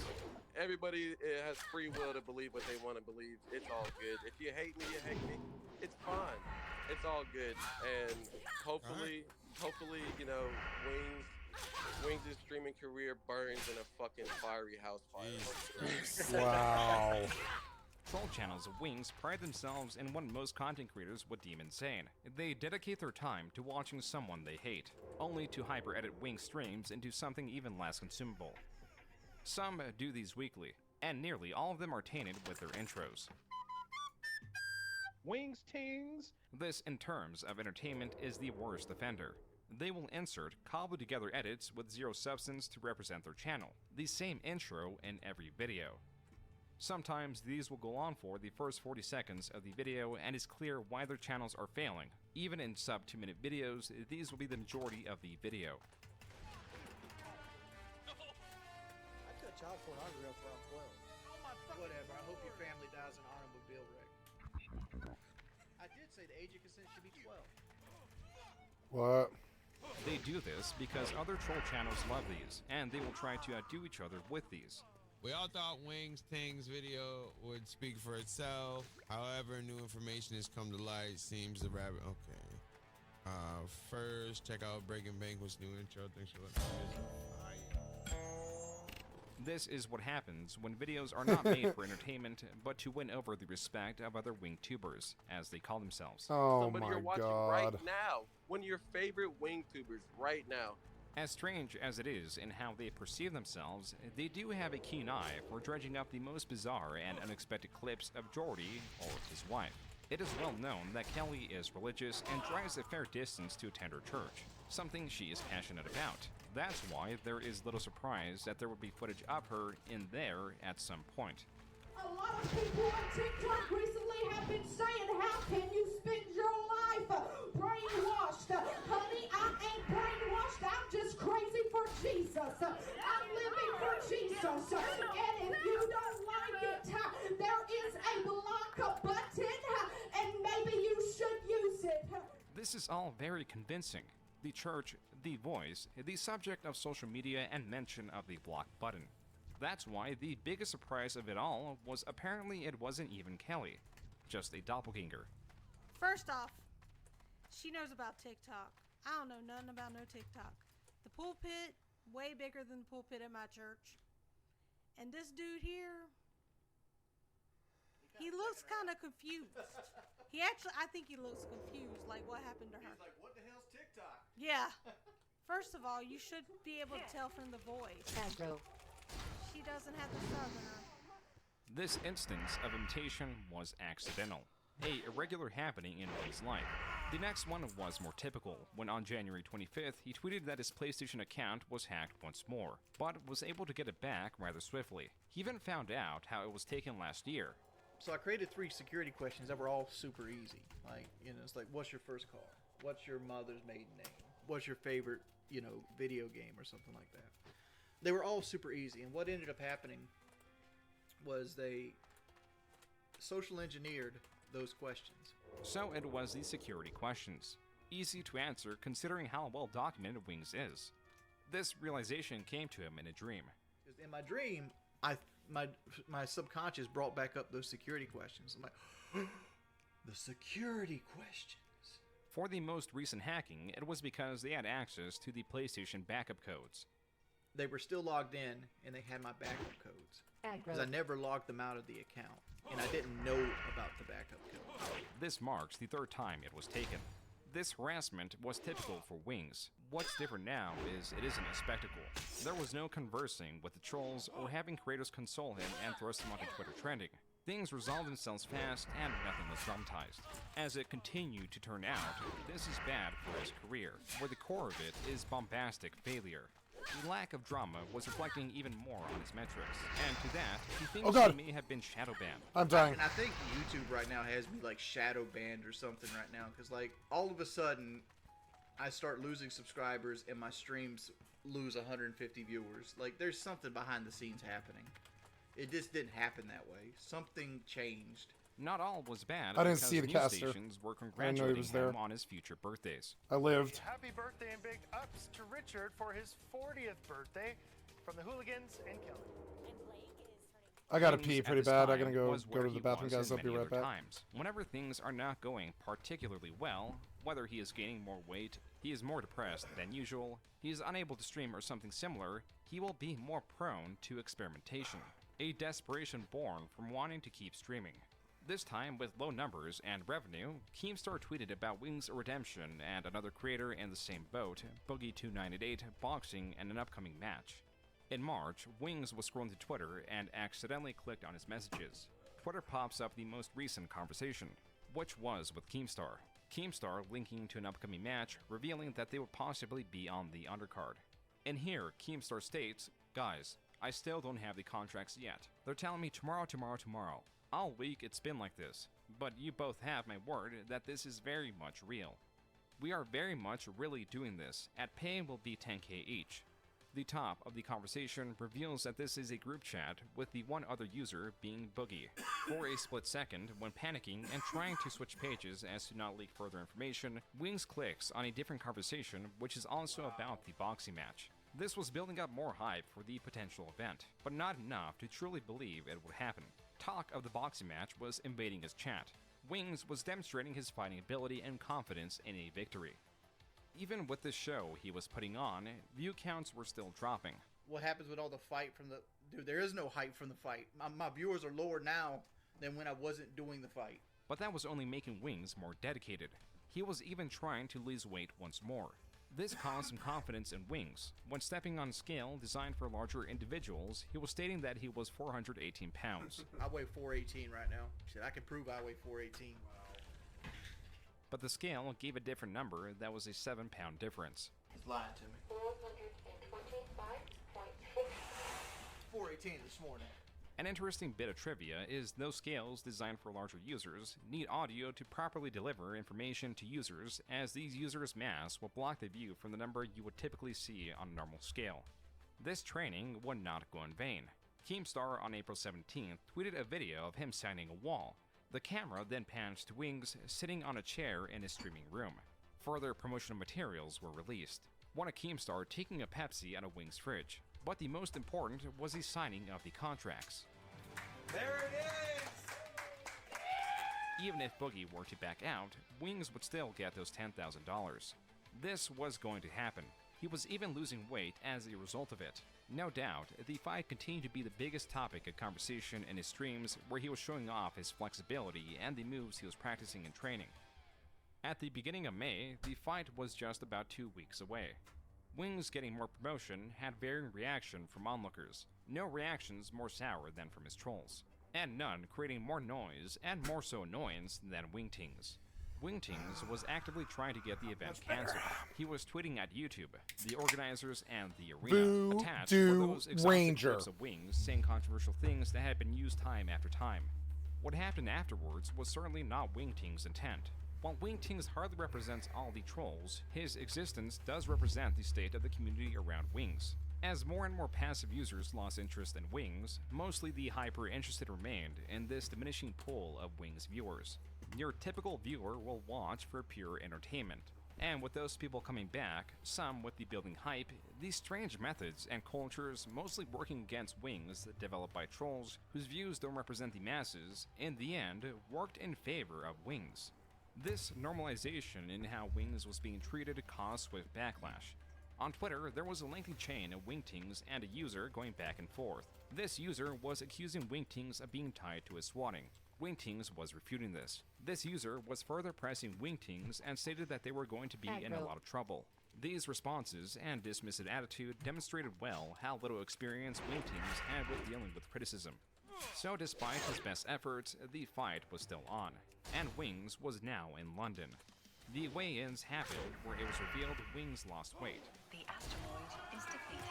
Everybody has free will to believe what they want to believe. It's all good. If you hate me, you hate me. It's fine. It's all good. And hopefully, you know, Wings' streaming career burns in a fucking fiery house fire. Wow. Troll channels of Wings pride themselves in what most content creators would deem insane. They dedicate their time to watching someone they hate, only to hyper-edit Wings streams into something even less consumable. Some do these weekly, and nearly all of them are tainted with their intros. Wings tings! This, in terms of entertainment, is the worst offender. They will insert cobbled together edits with zero substance to represent their channel, the same intro in every video. Sometimes these will go on for the first 40 seconds of the video and it's clear why their channels are failing. Even in sub 2-minute videos, these will be the majority of the video. I cut child pornography up around 12. Whatever, I hope your family dies in an automobile wreck. I did say the age of consent should be 12. What? They do this because other troll channels love these, and they will try to outdo each other with these. We all thought Wings Ting's video would speak for itself. However, new information has come to light. Seems the rabbit. Okay. First, check out Breaking Banquet's new intro. Thanks for letting me. This is what happens when videos are not made for entertainment, but to win over the respect of other wing tubers, as they call themselves. Oh Somebody my you're watching god. right now. One of your favorite wing tubers right now. As strange as it is in how they perceive themselves, they do have a keen eye for dredging up the most bizarre and unexpected clips of Jordy or his wife. It is well known that Kelly is religious and drives a fair distance to attend her church, something she is passionate about. That's why there is little surprise that there would be footage of her in there at some point. A lot of people on TikTok recently have been saying, how can you spend your life brainwashed? Honey, I ain't brainwashed. I'm just crazy for Jesus. I'm living for Jesus. And if you don't like it, there is a block button, and maybe you should use it. This is all very convincing. The church, the voice, the subject of social media, and mention of the block button. That's why the biggest surprise of it all was apparently it wasn't even Kelly, just a doppelganger. First off, she knows about TikTok. I don't know nothing about no TikTok. The pulpit, way bigger than the pulpit at my church. And this dude here, he looks kind of confused. I think he looks confused, like what happened to her. He's like, what the hell's TikTok? Yeah. First of all, you should be able to tell from the voice. Aggro. She doesn't have the southerner. This instance of imitation was accidental, a irregular happening in his life. The next one was more typical, when on January 25th, he tweeted that his PlayStation account was hacked once more, but was able to get it back rather swiftly. He even found out how it was taken last year. So I created 3 security questions that were all super easy. Like, it's like, what's your first car? What's your mother's maiden name? What's your favorite, video game or something like that? They were all super easy. And what ended up happening was they social engineered those questions. So it was the security questions. Easy to answer considering how well documented Wings is. This realization came to him in a dream. Because in my dream, my subconscious brought back up those security questions. I'm like, the security questions. For the most recent hacking, it was because they had access to the PlayStation backup codes. They were still logged in, and they had my backup codes. Because I never logged them out of the account, and I didn't know about the backup code. This marks the 3rd time it was taken. This harassment was typical for Wings. What's different now is it isn't a spectacle. There was no conversing with the trolls or having creators console him and thrust him onto Twitter trending. Things resolved themselves fast and nothing was dramatized. As it continued to turn out, this is bad for his career, where the core of it is bombastic failure. The lack of drama was reflecting even more on his metrics, and to that, he thinks he may have been shadow banned. I'm dying. And I think YouTube right now has me like shadow banned or something right now, because like all of a sudden, I start losing subscribers and my streams lose 150 viewers. Like there's something behind the scenes happening. It just didn't happen that way. Something changed. Not all was bad. I didn't see the news caster. Stations were I didn't know congratulating he was there. him on his future birthdays. I lived. Happy birthday and big ups to Richard for his 40th birthday from the Hooligans and Kelly. I gotta Things pee at pretty this bad. I time gotta go was to where the he bathroom, was guys. in I'll be many right other back. times. Whenever things are not going particularly well, whether he is gaining more weight, he is more depressed than usual, he is unable to stream or something similar, he will be more prone to experimentation. A desperation born from wanting to keep streaming. This time, with low numbers and revenue, Keemstar tweeted about Wings Redemption and another creator in the same boat, Boogie2988, boxing and an upcoming match. In March, Wings was scrolling to Twitter and accidentally clicked on his messages. Twitter pops up the most recent conversation, which was with Keemstar. Keemstar linking to an upcoming match, revealing that they would possibly be on the undercard. And here, Keemstar states, "Guys, I still don't have the contracts yet. They're telling me tomorrow, tomorrow, tomorrow. All week it's been like this. But you both have my word that this is very much real. We are very much really doing this, at pay will be 10k each. The top of the conversation reveals that this is a group chat with the one other user being Boogie. For a split second, when panicking and trying to switch pages as to not leak further information, Wings clicks on a different conversation which is also about the boxing match. This was building up more hype for the potential event, but not enough to truly believe it would happen. Talk of the boxing match was invading his chat. Wings was demonstrating his fighting ability and confidence in a victory. Even with the show he was putting on, view counts were still dropping. What happens with all the fight from the... Dude, there is no hype from the fight. My viewers are lower now than when I wasn't doing the fight. But that was only making Wings more dedicated. He was even trying to lose weight once more. This caused some confidence in Wings. When stepping on a scale designed for larger individuals, he was stating that he was 418 pounds. I weigh 418 right now. Shit, I can prove I weigh 418. But the scale gave a different number that was a 7-pound difference. He's lying to me. 418 this morning. An interesting bit of trivia is those scales designed for larger users need audio to properly deliver information to users, as these users' mass will block the view from the number you would typically see on a normal scale. This training would not go in vain. Keemstar on April 17th tweeted a video of him signing a wall. The camera then pans to Wings sitting on a chair in his streaming room. Further promotional materials were released. One of Keemstar taking a Pepsi out of Wings' fridge. But the most important was the signing of the contracts. There it is! Even if Boogie were to back out, Wings would still get those $10,000. This was going to happen. He was even losing weight as a result of it. No doubt, the fight continued to be the biggest topic of conversation in his streams, where he was showing off his flexibility and the moves he was practicing in training. At the beginning of May, the fight was just about 2 weeks away. Wings getting more promotion had varying reaction from onlookers. No reactions more sour than from his trolls. And none creating more noise and more so annoyance than Wingtings. Wingtings was actively trying to get the event cancelled. He was tweeting at YouTube, the organizers, and the arena. Boo, Attached do, were those exhaustive Ranger. clips of Wings saying controversial things that had been used time after time. What happened afterwards was certainly not Wingtings' intent. While Wingtings hardly represents all the trolls, his existence does represent the state of the community around Wings. As more and more passive users lost interest in Wings, mostly the hyper-interested remained in this diminishing pool of Wings viewers. Your typical viewer will watch for pure entertainment. And with those people coming back, some with the building hype, these strange methods and cultures mostly working against Wings developed by trolls whose views don't represent the masses, in the end worked in favor of Wings. This normalization in how Wings was being treated caused swift backlash. On Twitter, there was a lengthy chain of Wingtings and a user going back and forth. This user was accusing Wingtings of being tied to his swatting. Wingtings was refuting this. This user was further pressing Wingtings and stated that they were going to be in a lot of trouble. These responses and dismissive attitude demonstrated well how little experience Wingtings had with dealing with criticism. So despite his best efforts, the fight was still on, and Wings was now in London. The weigh-ins happened where it was revealed Wings lost weight. The asteroid is defeated.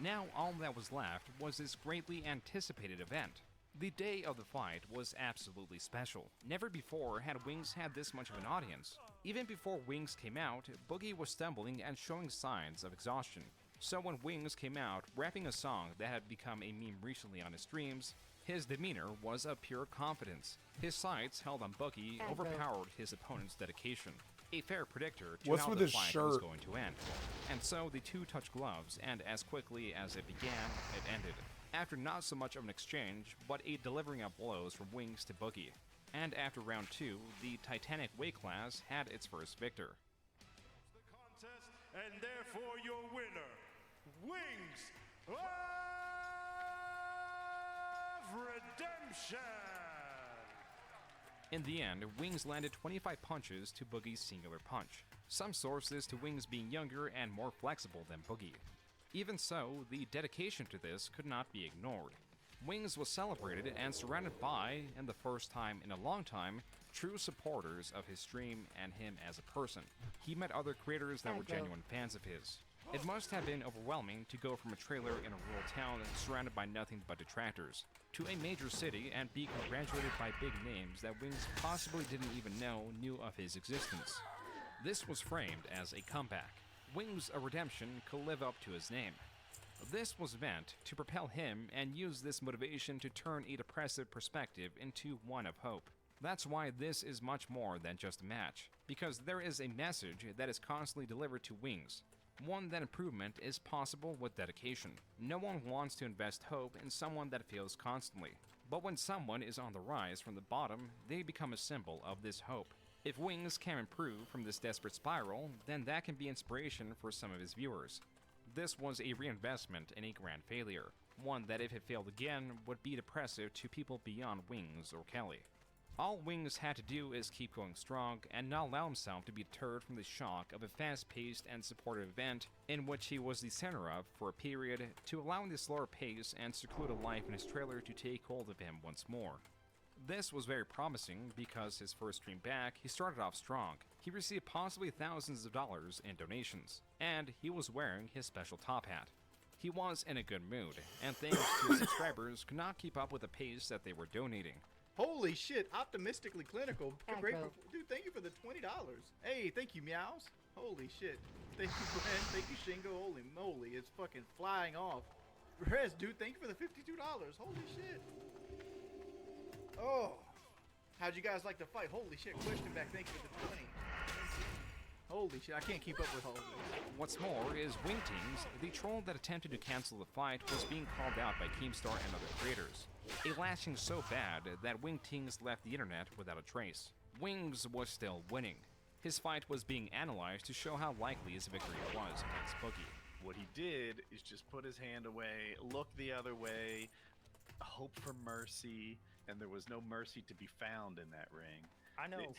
Now all that was left was this greatly anticipated event. The day of the fight was absolutely special. Never before had Wings had this much of an audience. Even before Wings came out, Boogie was stumbling and showing signs of exhaustion. So when Wings came out, rapping a song that had become a meme recently on his streams, his demeanor was of pure confidence. His sights held on Boogie overpowered his opponent's dedication. A fair predictor to how the fight was going to end. And so the two touched gloves, and as quickly as it began, it ended. After not so much of an exchange, but a delivering of blows from Wings to Boogie. And after round 2, the Titanic weight class had its first victor. And therefore your winner, Wings of Redemption! In the end, Wings landed 25 punches to Boogie's singular punch. Some sources to Wings being younger and more flexible than Boogie. Even so, the dedication to this could not be ignored. Wings was celebrated and surrounded by, and the first time in a long time, true supporters of his stream and him as a person. He met other creators that were genuine fans of his. It must have been overwhelming to go from a trailer in a rural town surrounded by nothing but detractors to a major city and be congratulated by big names that Wings possibly didn't even know knew of his existence. This was framed as a comeback. Wings of Redemption could live up to his name. This was meant to propel him and use this motivation to turn a depressive perspective into one of hope. That's why this is much more than just a match, because there is a message that is constantly delivered to Wings. One that improvement is possible with dedication. No one wants to invest hope in someone that fails constantly. But when someone is on the rise from the bottom, they become a symbol of this hope. If Wings can improve from this desperate spiral, then that can be inspiration for some of his viewers. This was a reinvestment in a grand failure, one that if it failed again would be depressive to people beyond Wings or Kelly. All Wings had to do is keep going strong and not allow himself to be deterred from the shock of a fast-paced and supportive event in which he was the center of for a period, to allowing the slower pace and secluded life in his trailer to take hold of him once more. This was very promising because his first stream back, he started off strong. He received possibly thousands of dollars in donations, and he was wearing his special top hat. He was in a good mood, and thanks to his subscribers could not keep up with the pace that they were donating. Holy shit, optimistically clinical. Great, Aggro. dude, thank you for the $20. Hey, thank you, Meows. Holy shit. Thank you, Brent. Thank you, Shingo. Holy moly, it's fucking flying off. Rez, dude, thank you for the $52. Holy shit. Oh. How'd you guys like to fight? Holy shit, question back. Thank you for the 20. Holy shit, I can't keep up with all of this. What's more is Wing Teams, the troll that attempted to cancel the fight, was being called out by Keemstar and other creators. A lashing so bad that Wing Teams left the internet without a trace. Wings was still winning. His fight was being analyzed to show how likely his victory was against Boogie. What he did is just put his hand away, look the other way, hope for mercy, and there was no mercy to be found in that ring. I know.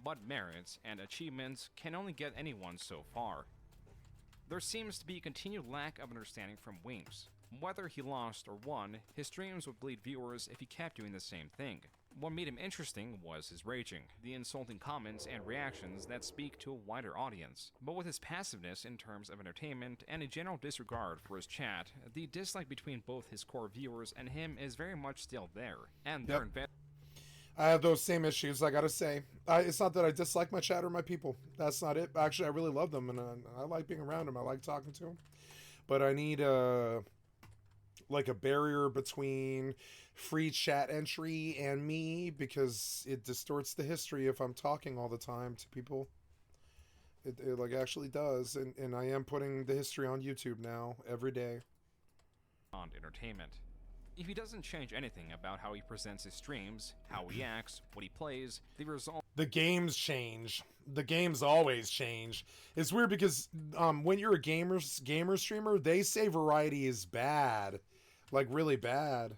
But merits and achievements can only get anyone so far. There seems to be a continued lack of understanding from Wings. Whether he lost or won, his streams would bleed viewers if he kept doing the same thing. What made him interesting was his raging, the insulting comments and reactions that speak to a wider audience. But with his passiveness in terms of entertainment and a general disregard for his chat, the dislike between both his core viewers and him is very much still there. And they're I have those same issues, I gotta say. It's not that I dislike my chat or my people. That's not it. Actually, I really love them, and I like being around them. I like talking to them. But I need like a barrier between free chat entry and me, because it distorts the history if I'm talking all the time to people. It like actually does, and I am putting the history on YouTube now every day. On entertainment. If he doesn't change anything about how he presents his streams, how he acts, what he plays, the result... The games change. The games always change. It's weird because when you're a gamer streamer, they say variety is bad. Like, really bad.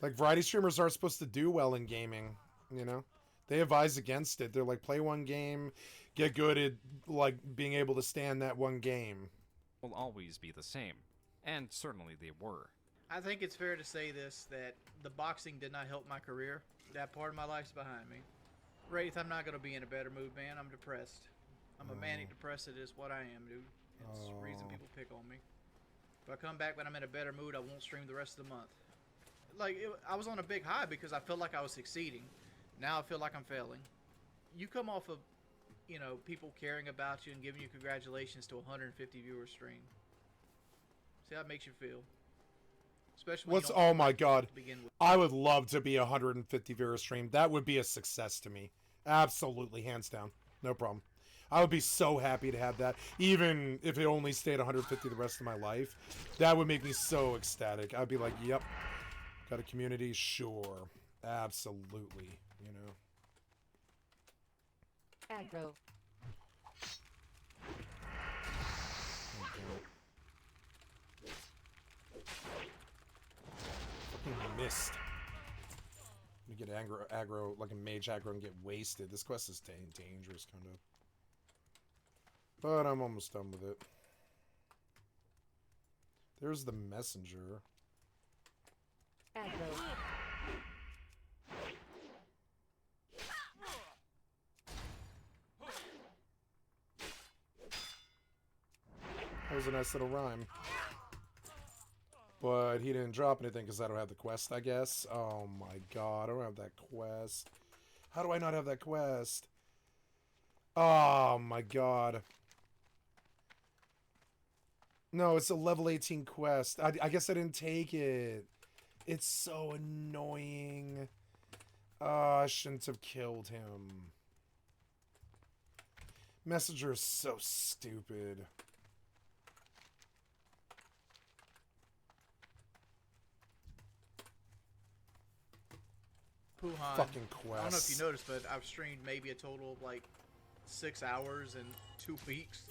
Like, variety streamers aren't supposed to do well in gaming, you know? They advise against it. They're like, play one game, get good at, like, being able to stand that one game. Will always be the same. And certainly they were. I think it's fair to say this, that the boxing did not help my career. That part of my life's behind me. Wraith, I'm not going to be in a better mood, man. I'm depressed. I'm a manic depressed. It is what I am, dude. It's the reason people pick on me. If I come back when I'm in a better mood, I won't stream the rest of the month. Like, I was on a big high because I felt like I was succeeding. Now I feel like I'm failing. You come off of, you know, people caring about you and giving you congratulations to a 150 viewer stream. See how it makes you feel. Especially when Oh my god. I would love to be a 150 viewer stream. That would be a success to me. Absolutely, hands down. No problem. I would be so happy to have that. Even if it only stayed 150 the rest of my life. That would make me so ecstatic. I'd be like, yep. Got a community? Sure. Absolutely. You know. Aggro. Missed. You get aggro, like a mage aggro, and get wasted. This quest is dangerous, kind of. But I'm almost done with it. There's the messenger. Aggro. was a nice little rhyme. But he didn't drop anything because I don't have the quest, I guess. Oh my god, I don't have that quest. How do I not have that quest? Oh my god. No, it's a level 18 quest. I guess I didn't take it. It's so annoying. I shouldn't have killed him. Messenger is so stupid. Puhan. Fucking I don't know if quests. you noticed, but I've streamed maybe a total of like 6 hours in 2 weeks.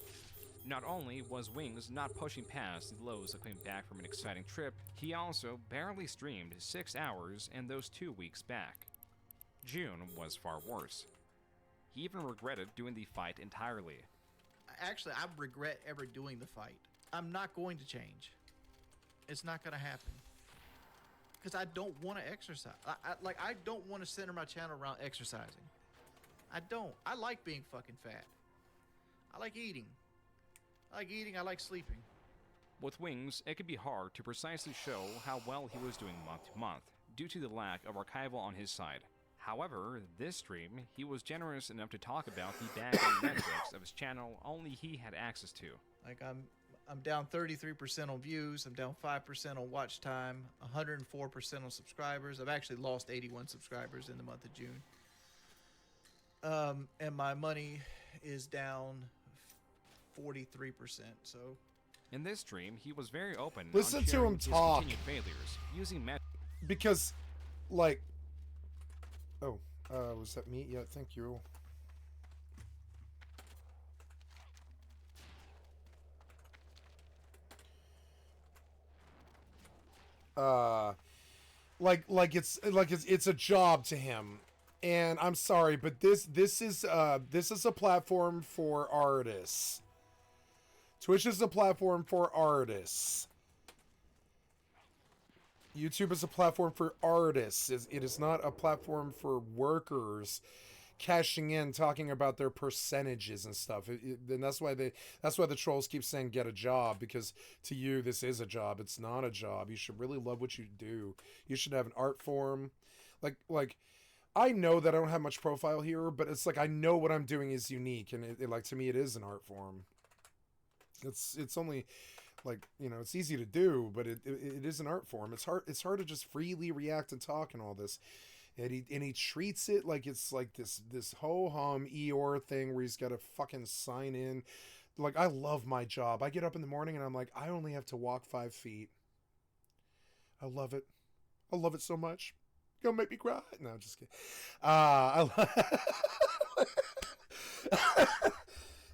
Not only was Wings not pushing past the lows of coming back from an exciting trip, he also barely streamed 6 hours in those 2 weeks back. June was far worse. He even regretted doing the fight entirely. Actually, I regret ever doing the fight. I'm not going to change. It's not going to happen. Because I don't want to exercise. I don't want to center my channel around exercising. I don't. I like being fucking fat. I like eating. I like sleeping. With Wings, it could be hard to precisely show how well he was doing month to month, due to the lack of archival on his side. However, this stream, he was generous enough to talk about the back-end metrics of his channel only he had access to. Like I'm down 33% on views. I'm down 5% on watch time. 104% on subscribers. I've actually lost 81 subscribers in the month of June. And my money is down 43%. So in this stream, he was very open. Listen on to sharing him his talk. continued failures using Because, like, oh, was that me? Yeah, thank you. It's a job to him, and I'm sorry, but this is a platform for artists. Twitch is a platform for artists. YouTube is a platform for artists. It is not a platform for workers cashing in, talking about their percentages and stuff. And that's why the trolls keep saying get a job, because to you this is a job. It's not a job. You should really love what you do. You should have an art form. Like I know that I don't have much profile here, but it's like I know what I'm doing is unique, and like to me it is an art form. It's only like, you know, it's easy to do, but it is an art form. It's hard to just freely react and talk and all this. And he treats it like it's like this ho-hum Eeyore thing where he's got to fucking sign in. Like, I love my job. I get up in the morning and I'm like, I only have to walk 5 feet. I love it. I love it so much. Gonna make me cry. No, I'm just kidding.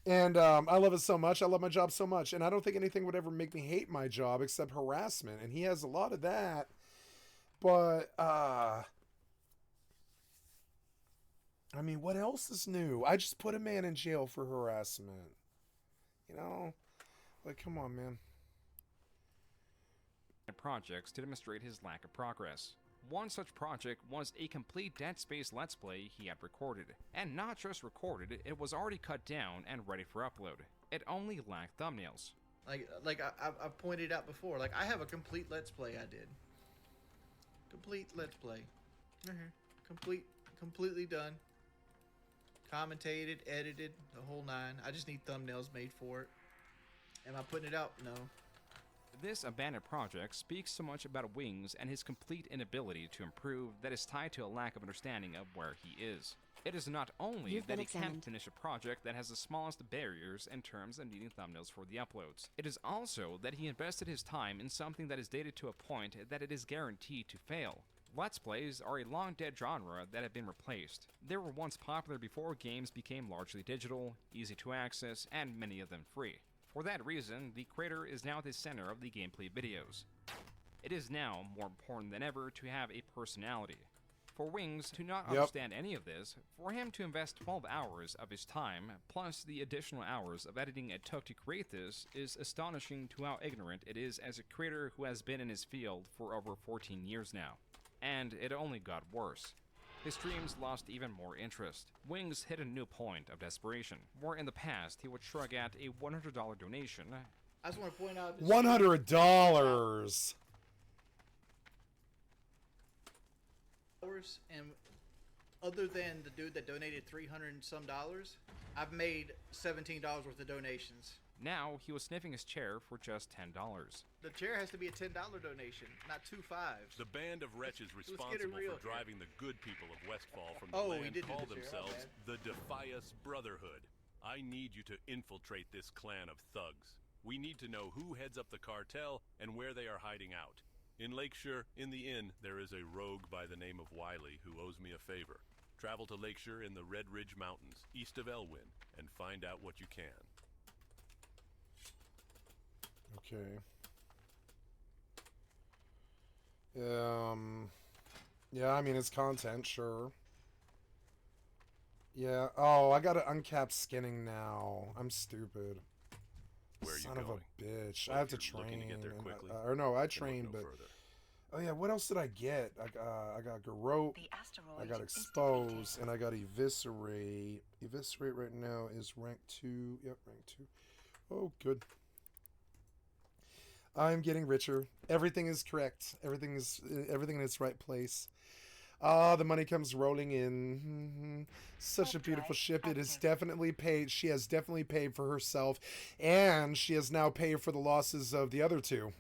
And I love it so much. I love my job so much. And I don't think anything would ever make me hate my job except harassment. And he has a lot of that. But, I mean, what else is new? I just put a man in jail for harassment. You know? Like, come on, man. Projects to demonstrate his lack of progress. One such project was a complete Dead Space Let's Play he had recorded. And not just recorded, it was already cut down and ready for upload. It only lacked thumbnails. Like I pointed out before, like I have a complete Let's Play I did. Complete Let's Play. Completely done. Commentated, edited, the whole nine. I just need thumbnails made for it. Am I putting it out? No. This abandoned project speaks so much about Wings and his complete inability to improve that is tied to a lack of understanding of where he is. It is not only that he can't finish a project that has the smallest barriers in terms of needing thumbnails for the uploads. It is also that he invested his time in something that is dated to a point that it is guaranteed to fail. Let's Plays are a long-dead genre that have been replaced. They were once popular before games became largely digital, easy to access, and many of them free. For that reason, the creator is now at the center of the gameplay videos. It is now more important than ever to have a personality. For Wings to not understand any of this, for him to invest 12 hours of his time, plus the additional hours of editing it took to create this, is astonishing to how ignorant it is as a creator who has been in his field for over 14 years now. And it only got worse. His streams lost even more interest. Wings hit a new point of desperation, where in the past he would shrug at a $100 donation, I just want to point out $100. And other than the dude that donated $300 and some, I've made $17 worth of donations. Now he was sniffing his chair for just $10. The chair has to be a $10 donation, not 2 5s. The band of wretches responsible for driving the good people of Westfall from the land call themselves the Defias Brotherhood. I need you to infiltrate this clan of thugs. We need to know who heads up the cartel and where they are hiding out. In Lakeshire, in the inn, there is a rogue by the name of Wiley who owes me a favor. Travel to Lakeshire in the Red Ridge Mountains, east of Elwyn, and find out what you can. Okay. Yeah, I mean, it's content, sure. Yeah. Oh, I gotta uncap skinning now. I'm stupid. Where are you Son going? of a bitch. Well, I have to if you're train. looking to get there quickly, or no, I then trained, look no but... further. Oh yeah, what else did I get? I got Garrote, I got Expose, and I got Eviscerate. Eviscerate right now is rank 2. Yep, rank 2. Oh, good. I'm getting richer. Everything is correct. Everything in its right place. Ah, the money comes rolling in. Such a beautiful ship. It is definitely paid. She has definitely paid for herself, and she has now paid for the losses of the other two.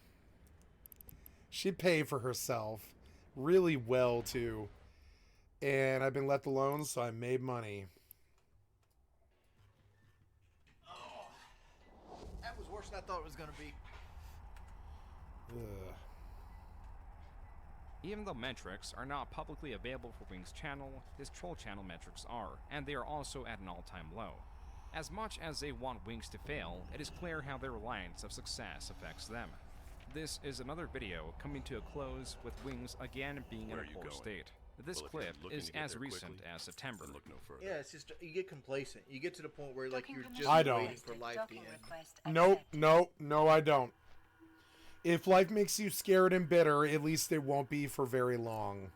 She paid for herself really well, too. And I've been left alone, so I made money. Oh, that was worse than I thought it was going to be. Ugh. Even though metrics are not publicly available for Wing's channel, his troll channel metrics are, and they are also at an all-time low. As much as they want Wings to fail, it is clear how their reliance of success affects them. This is another video coming to a close with Wings again being in a poor state. This clip is as recent as September. Yeah, it's just, you get complacent. You get to the point where, like, you're just waiting for life to end. Nope, no, I don't. If life makes you scared and bitter, at least it won't be for very long.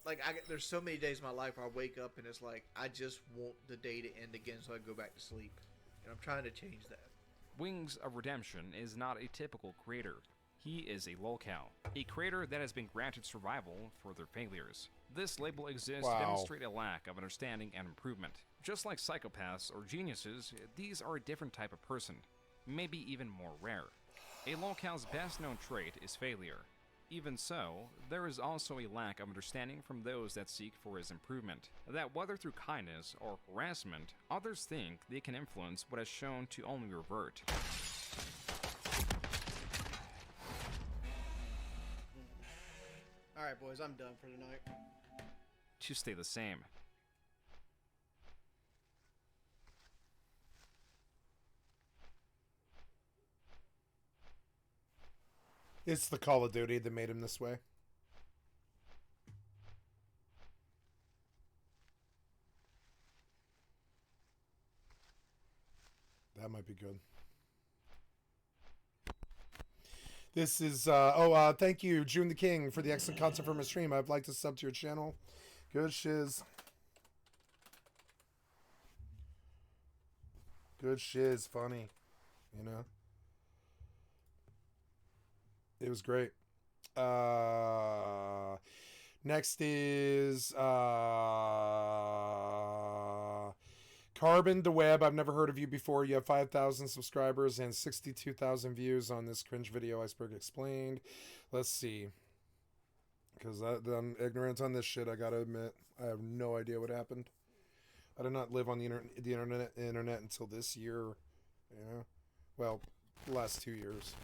Like, there's so many days in my life where I wake up and it's like, I just want the day to end again so I can go back to sleep. And I'm trying to change that. Wings of Redemption is not a typical creator. He is a lolcow, a creator that has been granted survival for their failures. This label exists to demonstrate a lack of understanding and improvement. Just like psychopaths or geniuses, these are a different type of person, maybe even more rare. A lolcow's best known trait is failure. Even so, there is also a lack of understanding from those that seek for his improvement, that whether through kindness or harassment, others think they can influence what has shown to only revert. Alright, boys, I'm done for tonight. To stay the same. It's the Call of Duty that made him this way. That might be good. This is, thank you, June the King, for the excellent content from my stream. I'd like to sub to your channel. Good shiz. Good shiz, funny, you know? It was great. Next is Carbon the Web. I've never heard of you before. You have 5,000 subscribers and 62,000 views on this cringe video Iceberg Explained. Let's see. Because I'm ignorant on this shit, I gotta admit. I have no idea what happened. I did not live on the internet until this year. You know? Well, the last 2 years.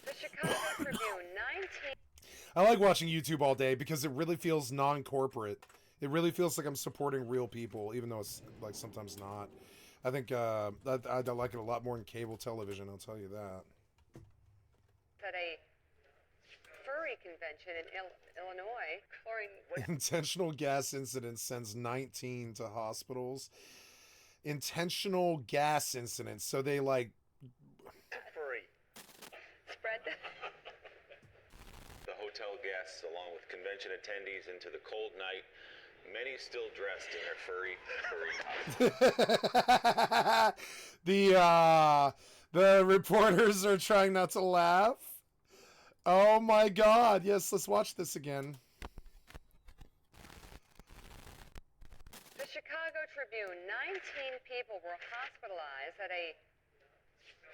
The Chicago Tribune, 19. I like watching YouTube all day because it really feels non-corporate. It really feels like I'm supporting real people, even though it's like sometimes not. I think I like it a lot more in cable television, I'll tell you that. At a furry convention in Illinois, chlorine. Intentional gas incident sends 19 to hospitals. Intentional gas incidents, so they like... Furry. Spread the... The hotel guests, along with convention attendees, into the cold night. Many still dressed in their furry costumes. The reporters are trying not to laugh. Oh my god. Yes, let's watch this again. The Chicago Tribune, 19 people were hospitalized at a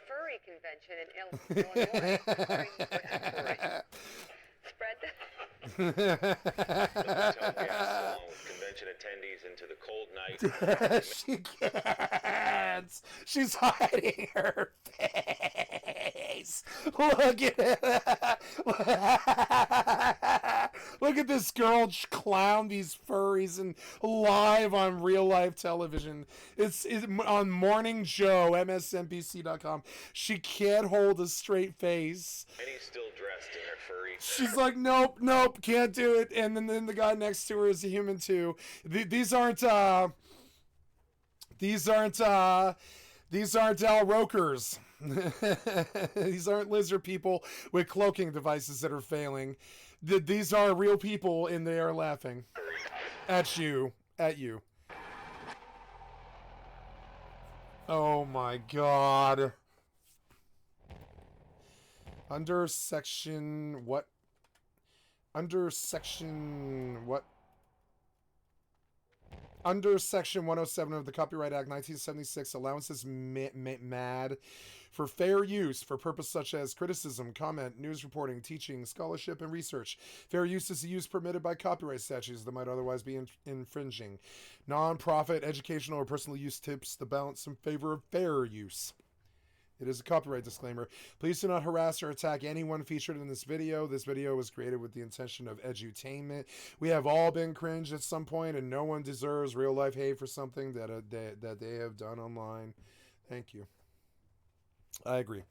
furry convention in Illinois. Spread the... Hotel guests along with convention attendees into the cold night. She can't. She's hiding her face. Look at it. Look at this girl clown these furries and live on real life television. It's on Morning Joe, MSNBC.com. She can't hold a straight face. And he's still dressed in her furry. She's like, nope, can't do it. And then the guy next to her is a human too. These aren't Al Rokers. These aren't lizard people with cloaking devices that are failing. These are real people, and they are laughing at you. Oh my god. Under section 107 of the Copyright Act 1976, allowances mad for fair use for purpose such as criticism, comment, news reporting, teaching, scholarship, and research. Fair use is the use permitted by copyright statutes that might otherwise be infringing. Non-profit, educational, or personal use tips the balance in favor of fair use. It is a copyright disclaimer. Please do not harass or attack anyone featured in this video. This video was created with the intention of edutainment. We have all been cringed at some point, and no one deserves real life hate for something that they have done online. Thank you. I agree.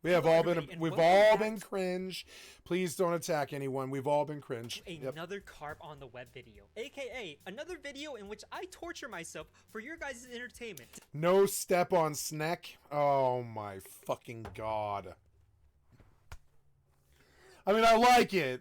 We've all been cringe. Please don't attack anyone. We've all been cringe. Another carp on the web video, aka another video in which I torture myself for your guys' entertainment. No step on snack. Oh my fucking god. I mean, I like it.